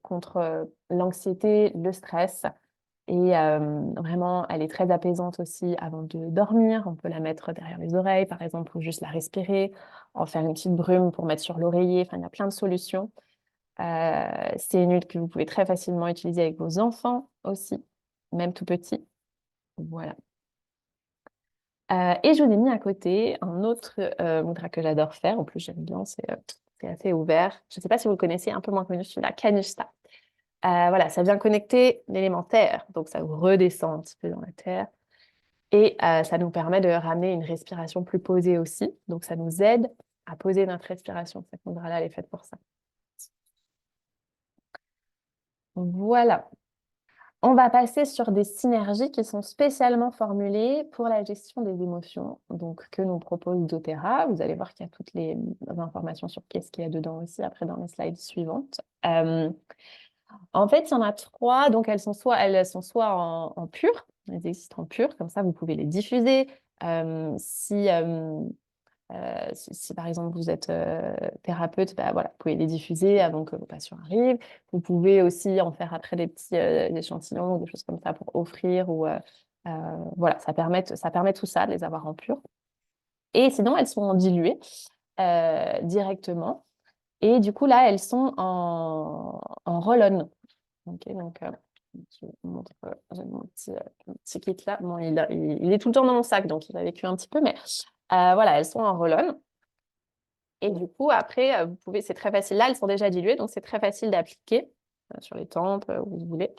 contre l'anxiété, le stress. Et vraiment, elle est très apaisante aussi avant de dormir. On peut la mettre derrière les oreilles, par exemple, ou juste la respirer, en faire une petite brume pour mettre sur l'oreiller. Enfin, il y a plein de solutions. C'est une huile que vous pouvez très facilement utiliser avec vos enfants aussi, même tout petits. Voilà. Et je vous ai mis à côté un autre mudra que j'adore faire. En plus, j'aime bien, c'est assez ouvert. Je ne sais pas si vous le connaissez, un peu moins connu, celui-là, Kanishta. Voilà, ça vient connecter l'élémentaire, donc ça vous redescend un petit peu dans la terre. Et ça nous permet de ramener une respiration plus posée aussi. Donc ça nous aide à poser notre respiration. Cette mudra-là, elle est faite pour ça. Voilà. On va passer sur des synergies qui sont spécialement formulées pour la gestion des émotions, donc que nous propose doTERRA. Vous allez voir qu'il y a toutes les informations sur qu'est-ce qu'il y a dedans aussi après dans les slides suivantes. En fait, il y en a trois, donc elles sont soit en pur, elles existent en pur, comme ça vous pouvez les diffuser. Si, par exemple vous êtes thérapeute, bah, voilà, vous pouvez les diffuser avant que vos patients arrivent. Vous pouvez aussi en faire après des petits échantillons ou des choses comme ça pour offrir. Voilà, ça permet tout ça de les avoir en pur. Et sinon, elles sont diluées directement. Et du coup, là, elles sont en roll-on. Ok, donc, je vous montre, j'ai mon petit kit là. Bon, il est tout le temps dans mon sac, donc il a vécu un petit peu, mais voilà, elles sont en roll-on. Et du coup, après, c'est très facile. Là, elles sont déjà diluées, donc c'est très facile d'appliquer sur les tempes, où vous voulez.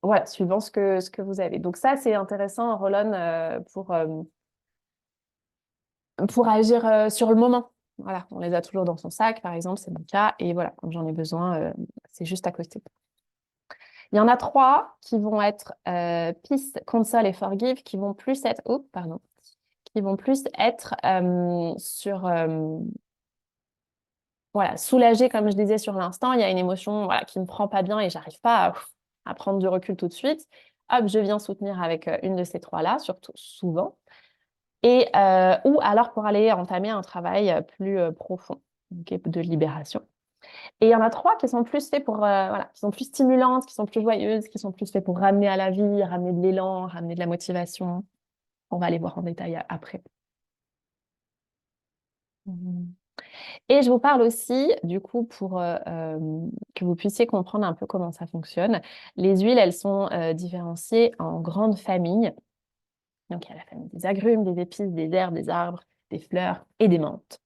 Voilà, suivant ce que vous avez. Donc ça, c'est intéressant en roll-on pour agir sur le moment. Voilà, on les a toujours dans son sac, par exemple, c'est mon cas. Et voilà, quand j'en ai besoin, c'est juste à côté. Il y en a trois qui vont être Peace, Console et Forgive, qui vont plus être... Oh, pardon. Qui vont plus être sur... voilà, soulagée, comme je disais sur l'instant, il y a une émotion voilà, qui ne me prend pas bien et j'arrive pas à prendre du recul tout de suite. Hop, je viens soutenir avec une de ces trois-là, surtout souvent. Ou alors pour aller entamer un travail plus profond, ok, de libération. Et il y en a trois qui sont plus faits pour, voilà, qui sont plus stimulantes, qui sont plus joyeuses, qui sont plus faits pour ramener à la vie, ramener de l'élan, ramener de la motivation. On va les voir en détail après. Mhm. Et je vous parle aussi, du coup, pour que vous puissiez comprendre un peu comment ça fonctionne. Les huiles, elles sont différenciées en grandes familles. Donc, il y a la famille des agrumes, des épices, des herbes, des arbres, des fleurs et des menthes.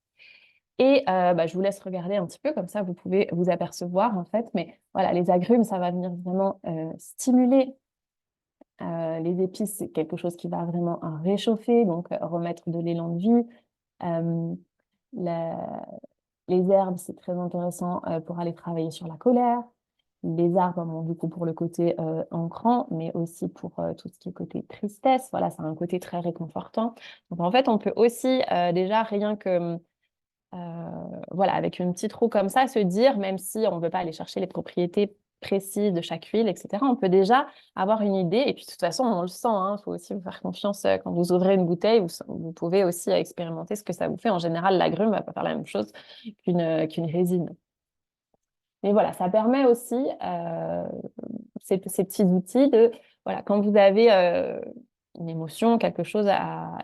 Et je vous laisse regarder un petit peu, comme ça vous pouvez vous apercevoir en fait. Mais voilà, les agrumes, ça va venir vraiment stimuler. Les épices, c'est quelque chose qui va vraiment réchauffer, donc remettre de l'élan de vie. Euh, la- Les herbes, c'est très intéressant pour aller travailler sur la colère. Les arbres, bon, du coup, pour le côté ancrant, mais aussi pour tout ce qui est côté tristesse. Voilà, c'est un côté très réconfortant. Donc, en fait, on peut aussi déjà, rien que voilà, avec une petite roue comme ça, se dire, même si on ne veut pas aller chercher les propriétés précises de chaque huile, etc., on peut déjà avoir une idée. Et puis, de toute façon, on le sent, hein, il faut aussi vous faire confiance quand vous ouvrez une bouteille. Vous pouvez aussi expérimenter ce que ça vous fait. En général, l'agrume ne va pas faire la même chose qu'une résine. Mais voilà, ça permet aussi, ces petits outils de, voilà, quand vous avez une émotion, quelque chose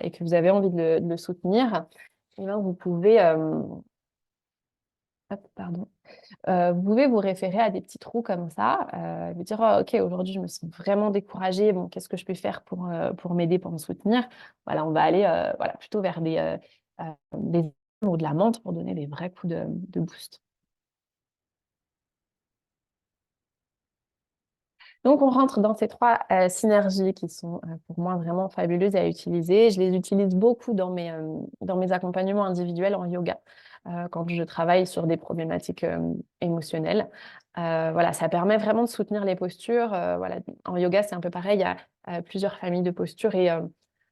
et que vous avez envie de le soutenir, eh bien, vous pouvez... hop, pardon. Vous pouvez vous référer à des petits trous comme ça, vous dire, oh, OK, aujourd'hui, je me sens vraiment découragée. Bon, qu'est-ce que je peux faire pour m'aider, pour me soutenir? Voilà, on va aller voilà, plutôt vers des ou de la menthe pour donner des vrais coups de boost. Donc, on rentre dans ces trois synergies qui sont pour moi vraiment fabuleuses à utiliser. Je les utilise beaucoup dans mes accompagnements individuels en yoga, quand je travaille sur des problématiques émotionnelles. Voilà, ça permet vraiment de soutenir les postures. Voilà, en yoga, c'est un peu pareil. Il y a plusieurs familles de postures et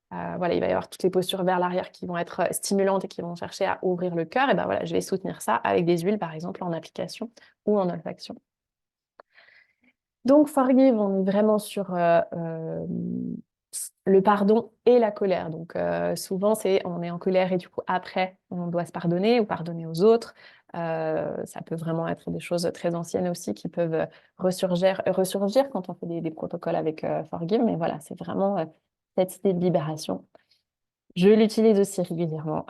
voilà, il va y avoir toutes les postures vers l'arrière qui vont être stimulantes et qui vont chercher à ouvrir le cœur. Et ben voilà, je vais soutenir ça avec des huiles, par exemple, en application ou en olfaction. Donc, Forgive, on est vraiment sur le pardon et la colère. Donc, souvent, on est en colère et du coup, après, on doit se pardonner ou pardonner aux autres. Ça peut vraiment être des choses très anciennes aussi qui peuvent ressurgir quand on fait des protocoles avec Forgive. Mais voilà, c'est vraiment cette idée de libération. Je l'utilise aussi régulièrement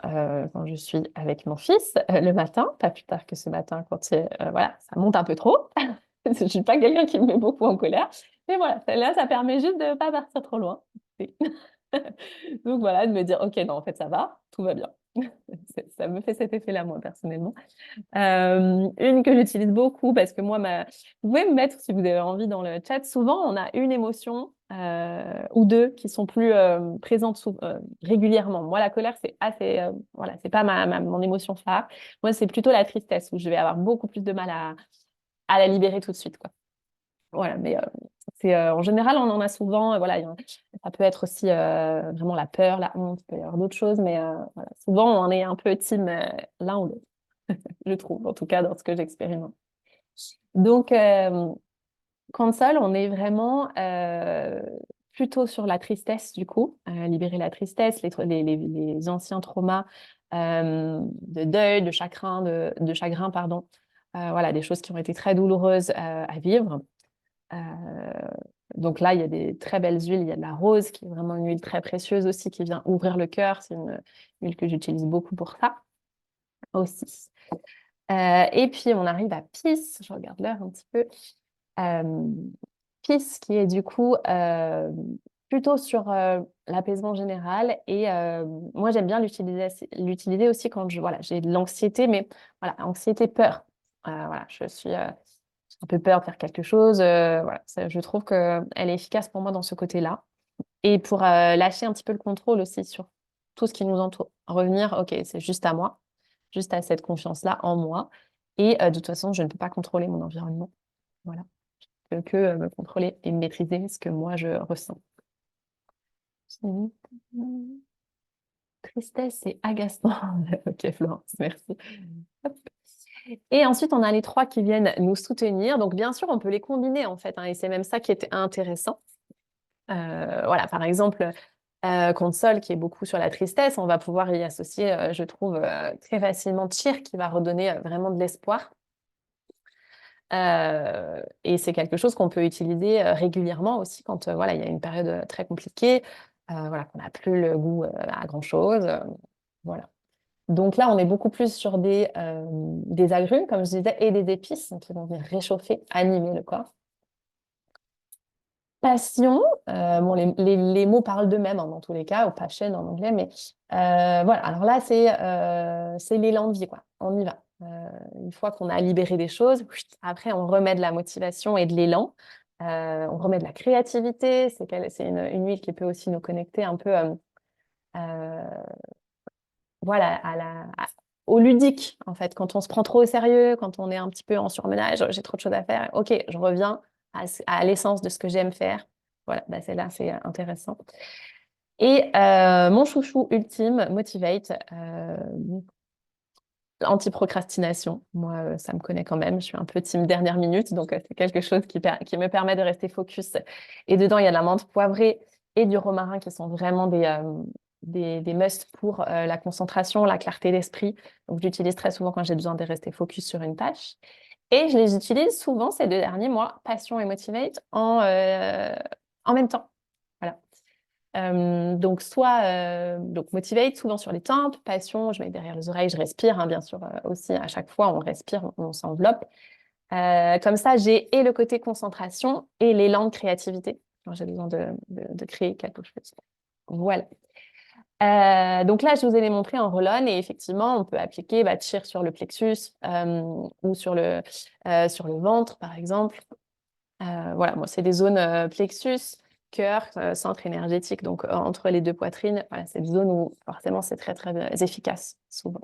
quand je suis avec mon fils le matin, pas plus tard que ce matin quand voilà, ça monte un peu trop. Je ne suis pas quelqu'un qui me met beaucoup en colère. Mais voilà, là, ça permet juste de ne pas partir trop loin. Donc voilà, de me dire, OK, non, en fait, ça va, tout va bien. Ça me fait cet effet-là, moi, personnellement. Une que j'utilise beaucoup, parce que moi, vous pouvez me mettre, si vous avez envie, dans le chat. Souvent, on a une émotion ou deux qui sont plus présentes régulièrement. Moi, la colère, c'est assez... voilà, c'est pas mon émotion phare. Moi, c'est plutôt la tristesse, où je vais avoir beaucoup plus de mal à la libérer tout de suite, quoi. Voilà, mais en général, on en a souvent. Voilà, ça peut être aussi vraiment la peur, la honte, il peut y avoir d'autres choses, mais voilà, souvent, on est un peu team l'un ou l'autre, je trouve, en tout cas dans ce que j'expérimente. Donc, console, on est vraiment plutôt sur la tristesse, du coup, libérer la tristesse, les anciens traumas de deuil, de chagrin, pardon. Voilà, des choses qui ont été très douloureuses à vivre. Euh, donc là, il y a des très belles huiles. Il y a de la rose, qui est vraiment une huile très précieuse aussi, qui vient ouvrir le cœur. C'est une huile que j'utilise beaucoup pour ça aussi. Et puis, on arrive à Peace. Je regarde l'heure un petit peu. Euh, Peace, qui est du coup plutôt sur l'apaisement général. Et moi, j'aime bien l'utiliser aussi quand voilà, j'ai de l'anxiété, mais voilà, anxiété, peur. Voilà, je suis un peu peur de faire quelque chose. Voilà, je trouve qu'elle est efficace pour moi dans ce côté-là. Et pour lâcher un petit peu le contrôle aussi sur tout ce qui nous entoure. Revenir, OK, c'est juste à moi, juste à cette confiance-là en moi. Et de toute façon, je ne peux pas contrôler mon environnement. Voilà. Je peux que me contrôler et maîtriser ce que moi je ressens. Tristesse et agacement. Ok, Florence, merci. Hop. Et ensuite, on a les trois qui viennent nous soutenir. Donc, bien sûr, on peut les combiner en fait, hein, et c'est même ça qui est intéressant. Voilà, par exemple, console qui est beaucoup sur la tristesse, on va pouvoir y associer, je trouve, très facilement Cheer qui va redonner vraiment de l'espoir. Et c'est quelque chose qu'on peut utiliser régulièrement aussi quand voilà, il y a une période très compliquée, voilà, qu'on n'a plus le goût à grand-chose. Voilà. Donc là, on est beaucoup plus sur des agrumes, comme je disais, et des épices qui vont venir réchauffer, animer le corps. Passion, bon, les mots parlent d'eux-mêmes hein, dans tous les cas, ou passion en anglais, mais voilà. Alors là, c'est l'élan de vie, quoi. On y va. Une fois qu'on a libéré des choses, après, on remet de la motivation et de l'élan. On remet de la créativité. C'est une huile qui peut aussi nous connecter un peu euh, voilà, au ludique, en fait. Quand on se prend trop au sérieux, quand on est un petit peu en surmenage, j'ai trop de choses à faire. OK, je reviens à l'essence de ce que j'aime faire. Voilà, bah celle-là, c'est intéressant. Et mon chouchou ultime, Motivate, anti-procrastination. Moi, ça me connaît quand même. Je suis un peu team dernière minute, donc c'est quelque chose qui me permet de rester focus. Et dedans, il y a de la menthe poivrée et du romarin qui sont vraiment des must pour la concentration, la clarté d'esprit. Donc, j'utilise très souvent quand j'ai besoin de rester focus sur une tâche. Et je les utilise souvent ces 2 derniers mois, Passion et Motivate, en même temps. Voilà. Donc Motivate souvent sur les tempes, Passion, je mets derrière les oreilles, je respire, hein, bien sûr aussi à chaque fois on respire, on s'enveloppe. Comme ça j'ai et le côté concentration et l'élan de créativité quand j'ai besoin de créer quelque chose. Voilà. Donc là je vous ai les montré en roll-on et effectivement on peut appliquer Cheer sur le plexus ou sur le ventre par exemple. Voilà, moi, c'est des zones plexus, cœur, centre énergétique. Donc, entre les deux poitrines, voilà, c'est des zones où forcément c'est très, très efficace, souvent.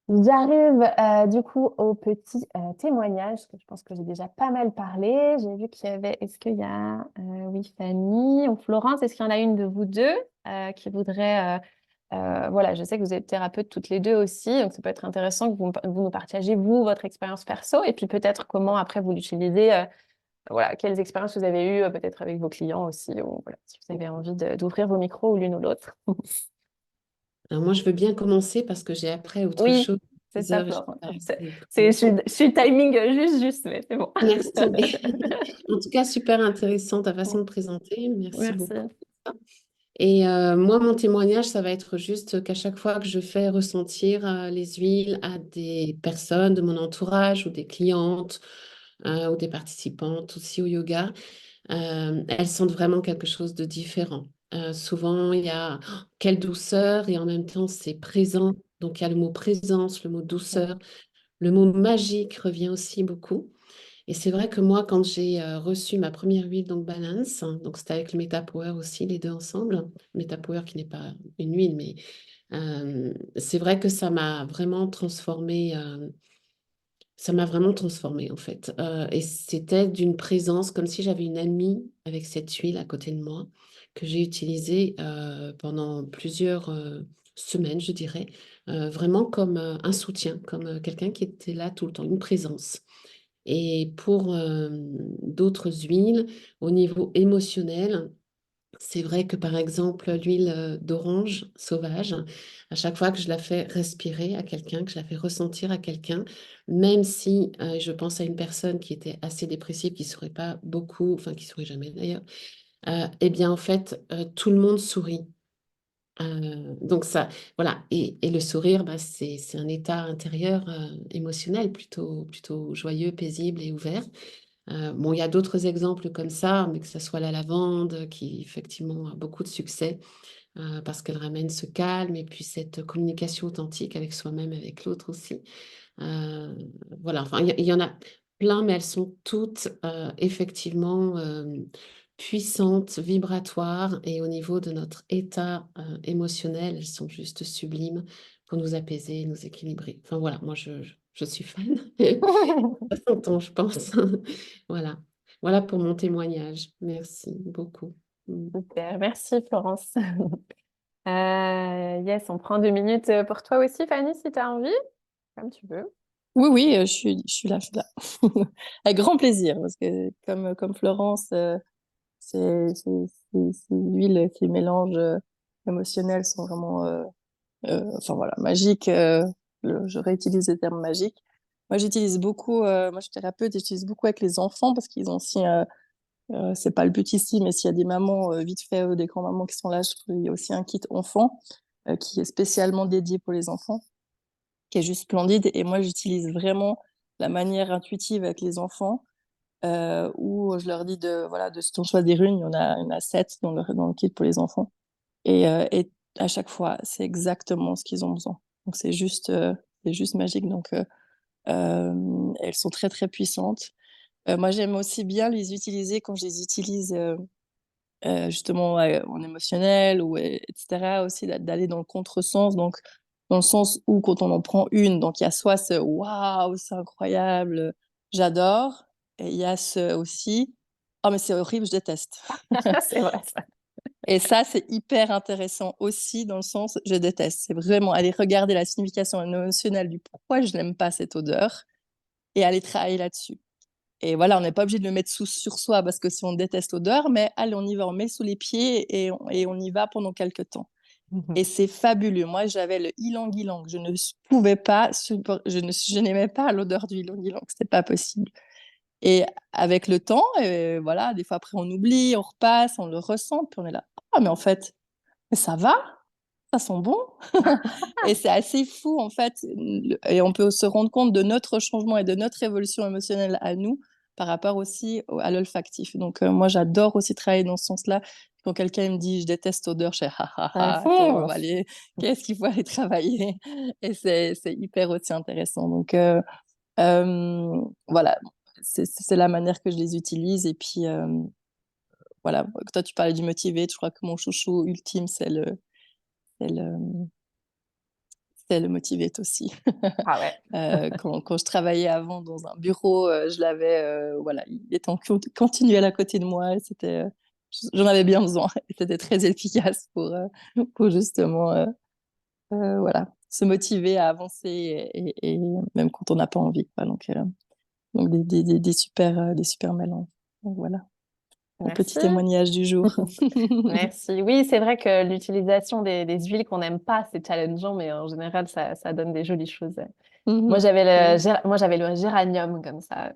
J'arrive du coup au petit témoignage, que je pense que j'ai déjà pas mal parlé. J'ai vu qu'il y avait, est-ce qu'il y a, oui, Fanny ou Florence, est-ce qu'il y en a une de vous deux qui voudrait voilà, je sais que vous êtes thérapeutes toutes les deux aussi, donc ça peut être intéressant que vous nous partagiez, vous, votre expérience perso, et puis peut-être comment après vous l'utilisez, voilà, quelles expériences vous avez eues, peut-être avec vos clients aussi, ou voilà, si vous avez envie d'ouvrir vos micros ou l'une ou l'autre. Alors moi, je veux bien commencer parce que j'ai après autre Oui, chose. c'est 10 ça, heures, j'ai Florent. pas C'est, assez c'est- je présenté. suis, je suis timing juste, mais c'est bon. Merci. En tout cas, super intéressant ta façon de présenter. Merci beaucoup. Merci. Et moi, mon témoignage, ça va être juste qu'à chaque fois que je fais ressentir les huiles à des personnes de mon entourage ou des clientes ou des participantes aussi au yoga, elles sentent vraiment quelque chose de différent. Souvent, il y a quelle douceur et en même temps, c'est présent. Donc, il y a le mot présence, le mot douceur, le mot magique revient aussi beaucoup. Et c'est vrai que moi, quand j'ai reçu ma première huile, donc Balance, hein, donc c'était avec le Metapower aussi, les deux ensemble. Metapower qui n'est pas une huile, mais c'est vrai que ça m'a vraiment transformée en fait. Et c'était d'une présence, comme si j'avais une amie avec cette huile à côté de moi, que j'ai utilisée pendant plusieurs semaines, je dirais, vraiment comme un soutien, comme quelqu'un qui était là tout le temps, une présence. Et pour d'autres huiles, au niveau émotionnel, c'est vrai que par exemple, l'huile d'orange sauvage, à chaque fois que je la fais respirer à quelqu'un, que je la fais ressentir à quelqu'un, même si je pense à une personne qui était assez dépressive, qui ne sourit pas beaucoup, enfin qui ne sourit jamais d'ailleurs, eh bien en fait, tout le monde sourit. Donc ça, voilà. Et le sourire, bah, c'est un état intérieur émotionnel plutôt joyeux, paisible et ouvert. Bon, il y a d'autres exemples comme ça, mais que ce soit la lavande, qui effectivement a beaucoup de succès parce qu'elle ramène ce calme et puis cette communication authentique avec soi-même, avec l'autre aussi. Euh, voilà, enfin, il y en a plein, mais elles sont toutes effectivement puissantes, vibratoires, et au niveau de notre état émotionnel, elles sont juste sublimes pour nous apaiser, nous équilibrer. Enfin voilà, moi je suis fan. 60 ans, je pense. Voilà. Voilà pour mon témoignage. Merci beaucoup. Mm. Super, merci Florence. Yes, on prend 2 minutes pour toi aussi, Fanny, si tu as envie, comme tu veux. Oui, oui, je suis là. Avec grand plaisir, parce que comme Florence, ces huiles, ces mélanges émotionnels sont vraiment, enfin voilà, magiques. Je réutilise le terme magique. Moi, j'utilise beaucoup, moi je suis thérapeute, et j'utilise beaucoup avec les enfants parce qu'ils ont aussi, c'est pas le but ici, mais s'il y a des mamans, vite fait, des grands-mamans qui sont là, je trouve qu'il y a aussi un kit enfant qui est spécialement dédié pour les enfants, qui est juste splendide. Et moi, j'utilise vraiment la manière intuitive avec les enfants, où je leur dis voilà, de ton choix des runes, il y en a 7 dans le kit pour les enfants. Et à chaque fois, c'est exactement ce qu'ils ont besoin. Donc, c'est juste magique. Donc, elles sont très, très puissantes. Moi, j'aime aussi bien les utiliser quand je les utilise justement en émotionnel, ou etc. Aussi d'aller dans le contresens, donc dans le sens où quand on en prend une, donc il y a soit ce waouh, c'est incroyable, j'adore, et il y a ce aussi oh mais c'est horrible, je déteste. C'est vrai, ça. Et ça, c'est hyper intéressant aussi dans le sens je déteste. C'est vraiment aller regarder la signification émotionnelle du pourquoi je n'aime pas cette odeur et aller travailler là-dessus. Et voilà, on n'est pas obligé de le mettre sur soi parce que si on déteste l'odeur, mais allez, on y va, on met sous les pieds et on y va pendant quelques temps. Mhm. Et c'est fabuleux. Moi, j'avais le ylang-ylang. Je ne pouvais pas, je n'aimais pas l'odeur du ylang-ylang. C'était pas possible. Et avec le temps, voilà, des fois après on oublie, on repasse, on le ressent, puis on est là. Ah, mais en fait, mais ça va, ça sent bon. Et c'est assez fou, en fait. Et on peut se rendre compte de notre changement et de notre évolution émotionnelle à nous par rapport aussi à l'olfactif. Donc, moi, j'adore aussi travailler dans ce sens-là. Quand quelqu'un me dit, je déteste l'odeur, je fais, ah, ah, À ah, attends, on fond. va aller, qu'est-ce qu'il faut aller travailler? Et c'est hyper aussi intéressant. Donc, voilà, c'est la manière que je les utilise. Et puis, voilà, toi, tu parlais du motivé. Je crois que mon chouchou ultime, c'est le, c'est le Motivate aussi. Ah ouais. Quand je travaillais avant dans un bureau, je l'avais, voilà, il était en continuel à côté de moi. Et j'en avais bien besoin. Et c'était très efficace pour justement, voilà, se motiver à avancer et même quand on n'a pas envie, quoi. Donc des super mélanges. Donc voilà, mon petit Merci. témoignage du jour. Merci. Oui, c'est vrai que l'utilisation des huiles qu'on n'aime pas, c'est challengeant, mais en général, ça donne des jolies choses. Moi, Mhm. j'avais Oui. moi, j'avais le géranium comme ça,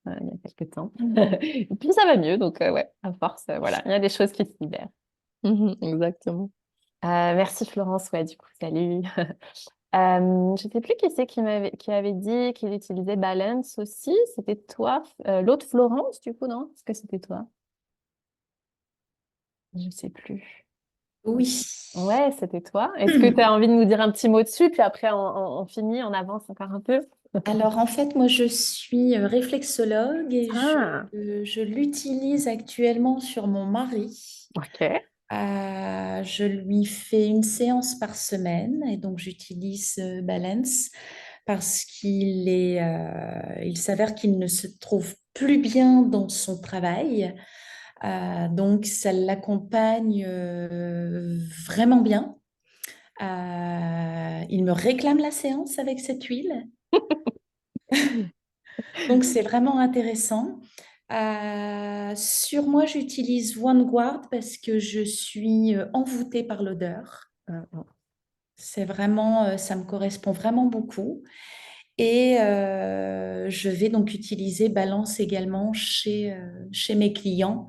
voilà, il y a quelques temps. Et puis, ça va mieux, donc ouais, à force, voilà, il y a des choses qui se libèrent. Mhm, exactement. Merci Florence, ouais, du coup, salut. Je ne sais plus qui c'est qui avait dit qu'il utilisait Balance aussi. C'était toi, l'autre Florence, du coup, non? Est-ce que c'était toi? Je ne sais plus. Oui. Ouais, c'était toi. Est-ce que tu as envie de nous dire un petit mot dessus, puis après on finit, on avance encore un peu? Alors, en fait, moi, je suis réflexologue et Ah, je l'utilise actuellement sur mon mari. ok. Je lui fais une séance par semaine et donc j'utilise Balance parce il s'avère qu'il ne se trouve plus bien dans son travail. Donc, ça l'accompagne vraiment bien. Il me réclame la séance avec cette huile. Donc, c'est vraiment intéressant. Sur moi, j'utilise OneGuard parce que je suis envoûtée par l'odeur. Mm, C'est vraiment, ça me correspond vraiment beaucoup. Et je vais donc utiliser Balance également chez mes clients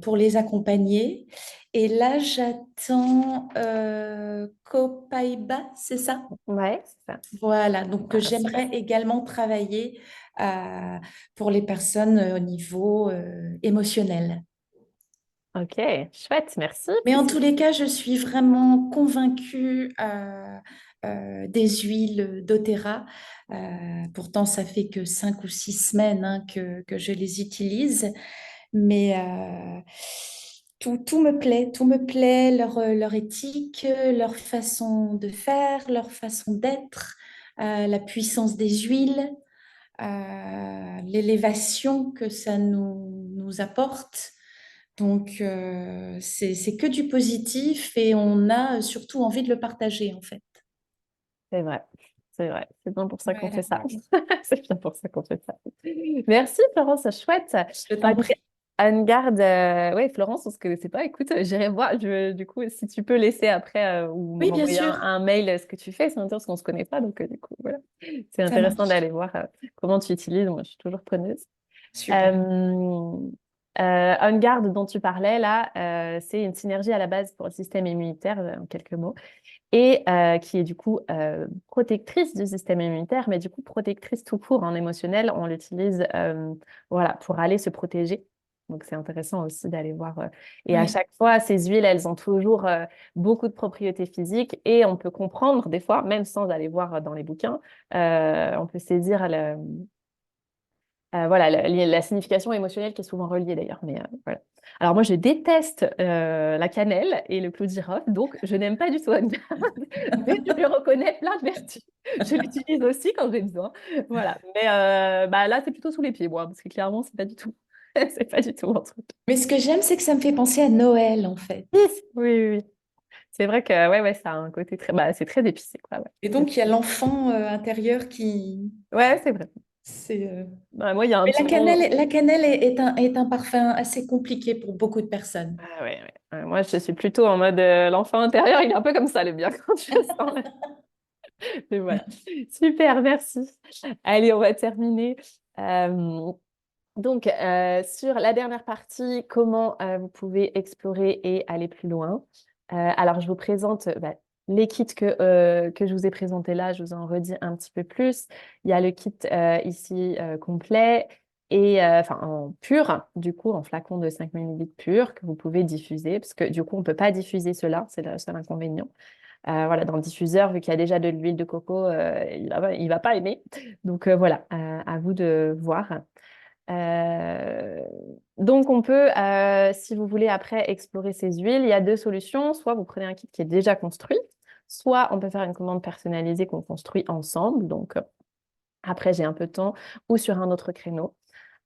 pour les accompagner. Et là, j'attends Copaiba, c'est ça? ouais, c'est ça. Voilà, donc Ah, super. j'aimerais également travailler pour les personnes au niveau émotionnel. Ok, chouette, merci Mais pour en ces... tous les cas, je suis vraiment convaincue des huiles doTERRA. Pourtant, ça fait que 5 ou 6 semaines que je les utilise, mais tout me plaît, tout me plaît, leur éthique, leur façon de faire, leur façon d'être, la puissance des huiles, l'élévation que ça nous apporte. Donc, c'est que du positif et on a surtout envie de le partager, en fait. C'est vrai, c'est vrai. C'est bien pour ça qu'on fait Voilà. ça. C'est bien pour ça qu'on fait ça. Merci Florence, c'est chouette. Je Bah, t'en écoutez, prie. Anne-Garde, ouais, Florence, on se connaissait pas. Écoute, j'irai voir. Du coup, si tu peux laisser après ou me Oui, bien renvoyer sûr. un mail ce que tu fais, c'est intéressant parce qu'on se connaît pas. Donc, du coup, voilà. C'est Ça intéressant marche. d'aller voir comment tu utilises. Moi, je suis toujours preneuse. Super. Euh, OnGuard dont tu parlais là, c'est une synergie à la base pour le système immunitaire, en quelques mots, et qui est du coup protectrice du système immunitaire, mais du coup protectrice tout court en émotionnel. On l'utilise voilà, pour aller se protéger. Donc c'est intéressant aussi d'aller voir. Et à Oui. chaque fois, ces huiles, elles ont toujours beaucoup de propriétés physiques et on peut comprendre des fois, même sans aller voir dans les bouquins, on peut saisir voilà, la signification émotionnelle qui est souvent reliée d'ailleurs. Mais voilà. Alors moi, je déteste la cannelle et le clou de girofle, donc je n'aime pas du tout Anne-Garde, mais je lui reconnais plein de vertus. Je l'utilise aussi quand j'ai besoin. Voilà. Mais bah, là, c'est plutôt sous les pieds, moi, parce que clairement, c'est pas du tout. C'est pas du tout mon truc. Mais ce que j'aime, c'est que ça me fait penser à Noël, en fait. Oui, oui, oui, oui. C'est vrai que ouais, ouais, ça a un côté très, bah, c'est très épicé, quoi. Et Ouais, donc, il y a l'enfant intérieur qui... ouais, c'est vrai. C'est, Bah, moi, il y a un Mais petit moment. la cannelle est un parfum assez compliqué pour beaucoup de personnes. Ah ouais, ouais. Moi, je suis plutôt en mode l'enfant intérieur, il est un peu comme ça, le bien quand je le sens. Mais voilà. Super, merci. Allez, on va terminer. Euh, sur la dernière partie, comment vous pouvez explorer et aller plus loin. Alors, je vous présente bah, les kits que je vous ai présentés là. Je vous en redis un petit peu plus. Il y a le kit ici complet et enfin en pur, du coup, en flacon de 5 millilitres pur que vous pouvez diffuser parce que du coup, on ne peut pas diffuser cela. C'est le seul inconvénient. Voilà, dans le diffuseur, vu qu'il y a déjà de l'huile de coco, il va pas aimer. Donc voilà, à vous de voir. Euh, donc, on peut, si vous voulez après explorer ces huiles, il y a deux solutions. Soit vous prenez un kit qui est déjà construit, soit on peut faire une commande personnalisée qu'on construit ensemble. Donc, après, j'ai un peu de temps, ou sur un autre créneau.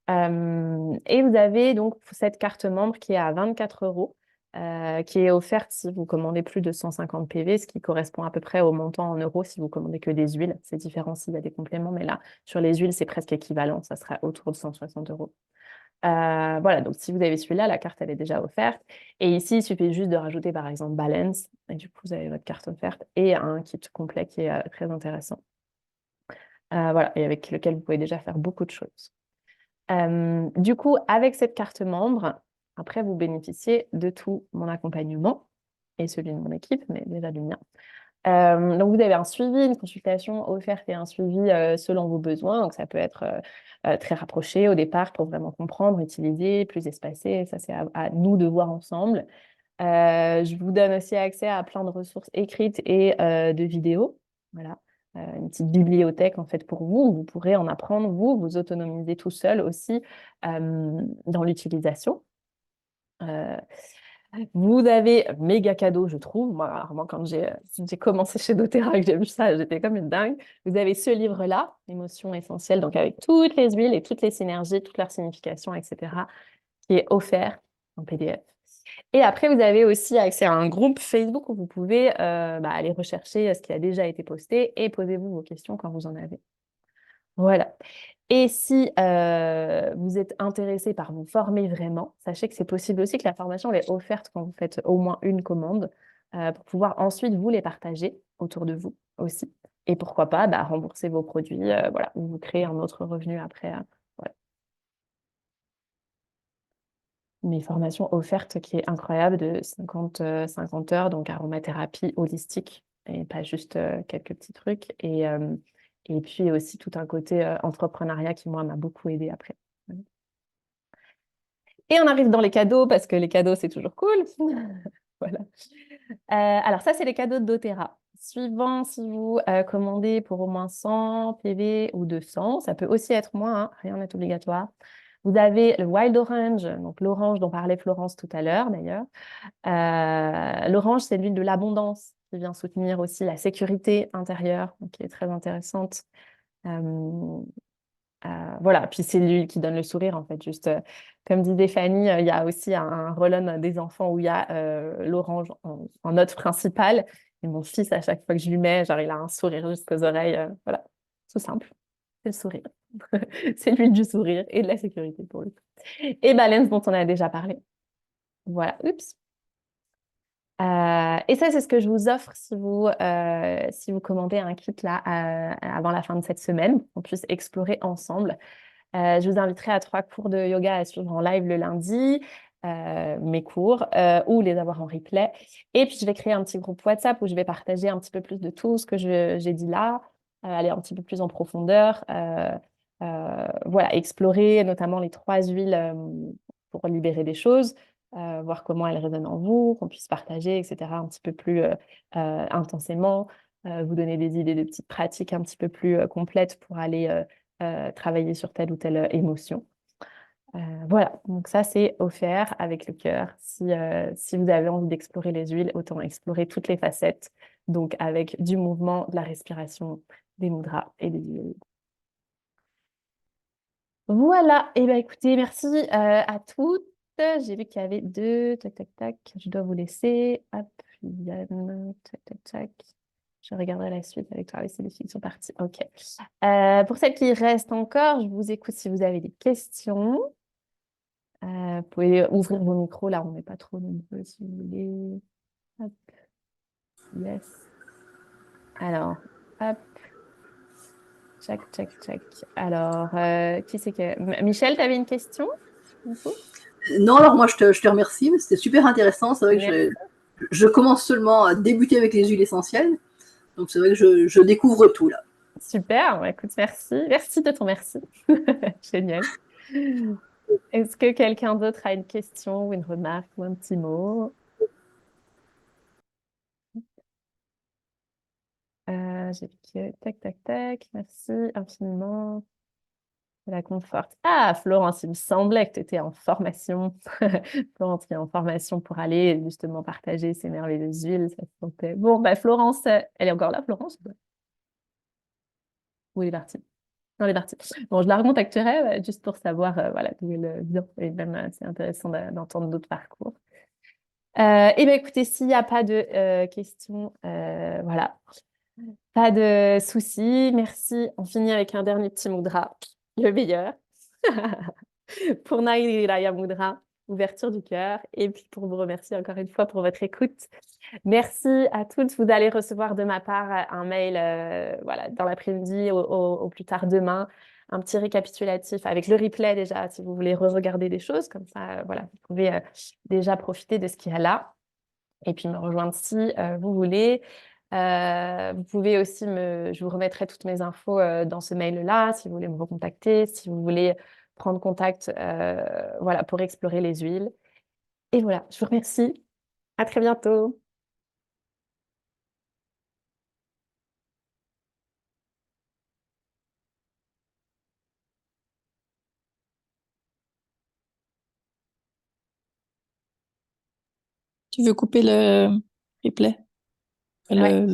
Et vous avez donc cette carte membre qui est à 24 euros, qui est offerte si vous commandez plus de 150 PV, ce qui correspond à peu près au montant en euros si vous commandez que des huiles. C'est différent s'il y a des compléments, mais là, sur les huiles, c'est presque équivalent. Ça sera autour de 160 euros. Voilà, donc si vous avez celui-là, la carte, elle est déjà offerte. Et ici, il suffit juste de rajouter, par exemple, Balance. Et du coup, vous avez votre carte offerte et un kit complet qui est très intéressant. Voilà, et avec lequel vous pouvez déjà faire beaucoup de choses. Du coup, avec cette carte membre, après, vous bénéficiez de tout mon accompagnement et celui de mon équipe, mais déjà du mien. Donc, vous avez un suivi, une consultation offerte et un suivi selon vos besoins. Donc, ça peut être très rapproché au départ pour vraiment comprendre, utiliser, plus espacé. Ça, c'est à nous de voir ensemble. Je vous donne aussi accès à plein de ressources écrites et de vidéos. Voilà. une petite bibliothèque en fait pour vous, où vous pourrez en apprendre, vous autonomiser tout seul aussi dans l'utilisation. Vous avez méga cadeau, je trouve. Moi, quand j'ai commencé chez doTERRA et que j'ai vu ça, j'étais comme une dingue. Vous avez ce livre-là, Émotions essentielles, donc avec toutes les huiles et toutes les synergies, toutes leurs significations, etc., qui est offert en PDF. Et après, vous avez aussi accès à un groupe Facebook où vous pouvez aller rechercher ce qui a déjà été posté et posez-vous vos questions quand vous en avez. Voilà. Et si vous êtes intéressé par vous former vraiment, sachez que c'est possible aussi que la formation elle est offerte quand vous faites au moins une commande pour pouvoir ensuite vous les partager autour de vous aussi. Et pourquoi pas rembourser vos produits, voilà, ou vous créer un autre revenu après. Voilà. Mes formations offertes qui est incroyable de 50 heures, donc aromathérapie holistique et pas juste quelques petits trucs. Et puis aussi tout un côté entrepreneuriat qui, moi, m'a beaucoup aidé après. Et on arrive dans les cadeaux parce que les cadeaux, c'est toujours cool. Voilà. Alors ça, c'est les cadeaux de doTERRA. Suivant si vous commandez pour au moins 100 PV ou 200, ça peut aussi être moins, hein, rien n'est obligatoire. Vous avez le Wild Orange, donc l'orange dont parlait Florence tout à l'heure d'ailleurs. L'orange, c'est l'huile de l'abondance qui vient soutenir aussi la sécurité intérieure, donc qui est très intéressante. Voilà, puis c'est l'huile qui donne le sourire en fait. Juste comme disait Fanny, il y a aussi un roll-on des enfants où il y a l'orange en note principale. Et mon fils, à chaque fois que je lui mets, genre, il a un sourire jusqu'aux oreilles. Voilà, tout simple. C'est le sourire. C'est l'huile du sourire et de la sécurité pour lui. Et Balance dont on a déjà parlé. Voilà, oups. Et ça, c'est ce que je vous offre si vous commandez un kit là avant la fin de cette semaine, pour qu'on puisse explorer ensemble. Je vous inviterai à 3 cours de yoga à suivre en live le lundi, mes cours, ou les avoir en replay. Et puis, je vais créer un petit groupe WhatsApp où je vais partager un petit peu plus de tout ce que j'ai dit là, aller un petit peu plus en profondeur, voilà, explorer notamment les 3 huiles pour libérer des choses, voir comment elles résonnent en vous, qu'on puisse partager, etc., un petit peu plus intensément, vous donner des idées de petites pratiques un petit peu plus complètes pour aller travailler sur telle ou telle émotion. Voilà, donc ça c'est offert avec le cœur. Si vous avez envie d'explorer les huiles, autant explorer toutes les facettes, donc avec du mouvement, de la respiration, des mudras et des huiles. Voilà, et bien écoutez, merci à toutes. J'ai vu qu'il y avait 2, tac, tac, tac, je dois vous laisser. Hop, Yann, tac, tac, tac. Je regarderai la suite avec toi. Oui, c'est les filles qui sont parties. OK. Pour celles qui restent encore, je vous écoute si vous avez des questions. Vous pouvez ouvrir vos micros. Là, on n'est pas trop nombreux si vous voulez. Hop. Yes. Alors, hop. Check, check, check. Alors, qui c'est que... Michel, tu avais une question du coup? Non, alors moi je te remercie, c'était super intéressant. C'est vrai Merci. que je commence seulement à débuter avec les huiles essentielles, donc c'est vrai que je découvre tout là. Super, bah, écoute, merci. Merci de ton merci. Génial. Est-ce que quelqu'un d'autre a une question ou une remarque ou un petit mot? J'ai vu que... Tac, tac, tac. Merci infiniment. La conforte. Ah, Florence, il me semblait que tu étais en formation. Florence qui est en formation pour aller justement partager ces merveilleuses huiles. Ça se sentait... Bon, bah, Florence, elle est encore là, Florence? Où elle est partie? Non, elle est partie. Bon, je la recontacterai juste pour savoir voilà, d'où elle vient. Et même, c'est intéressant d'entendre d'autres parcours. Et bien, écoutez, s'il n'y a pas de questions, voilà, pas de soucis. Merci. On finit avec un dernier petit mudra, le meilleur. Pour Nairaya Mudra, ouverture du cœur. Et puis pour vous remercier encore une fois pour votre écoute. Merci à toutes. Vous allez recevoir de ma part un mail voilà, dans l'après-midi au plus tard demain. Un petit récapitulatif avec le replay déjà, si vous voulez re-regarder des choses. Comme ça, voilà, vous pouvez déjà profiter de ce qu'il y a là. Et puis me rejoindre si vous voulez. Vous pouvez aussi je vous remettrai toutes mes infos dans ce mail-là, si vous voulez me recontacter, si vous voulez prendre contact voilà, pour explorer les huiles. Et voilà, je vous remercie. À très bientôt. Tu veux couper le replay? Ouais.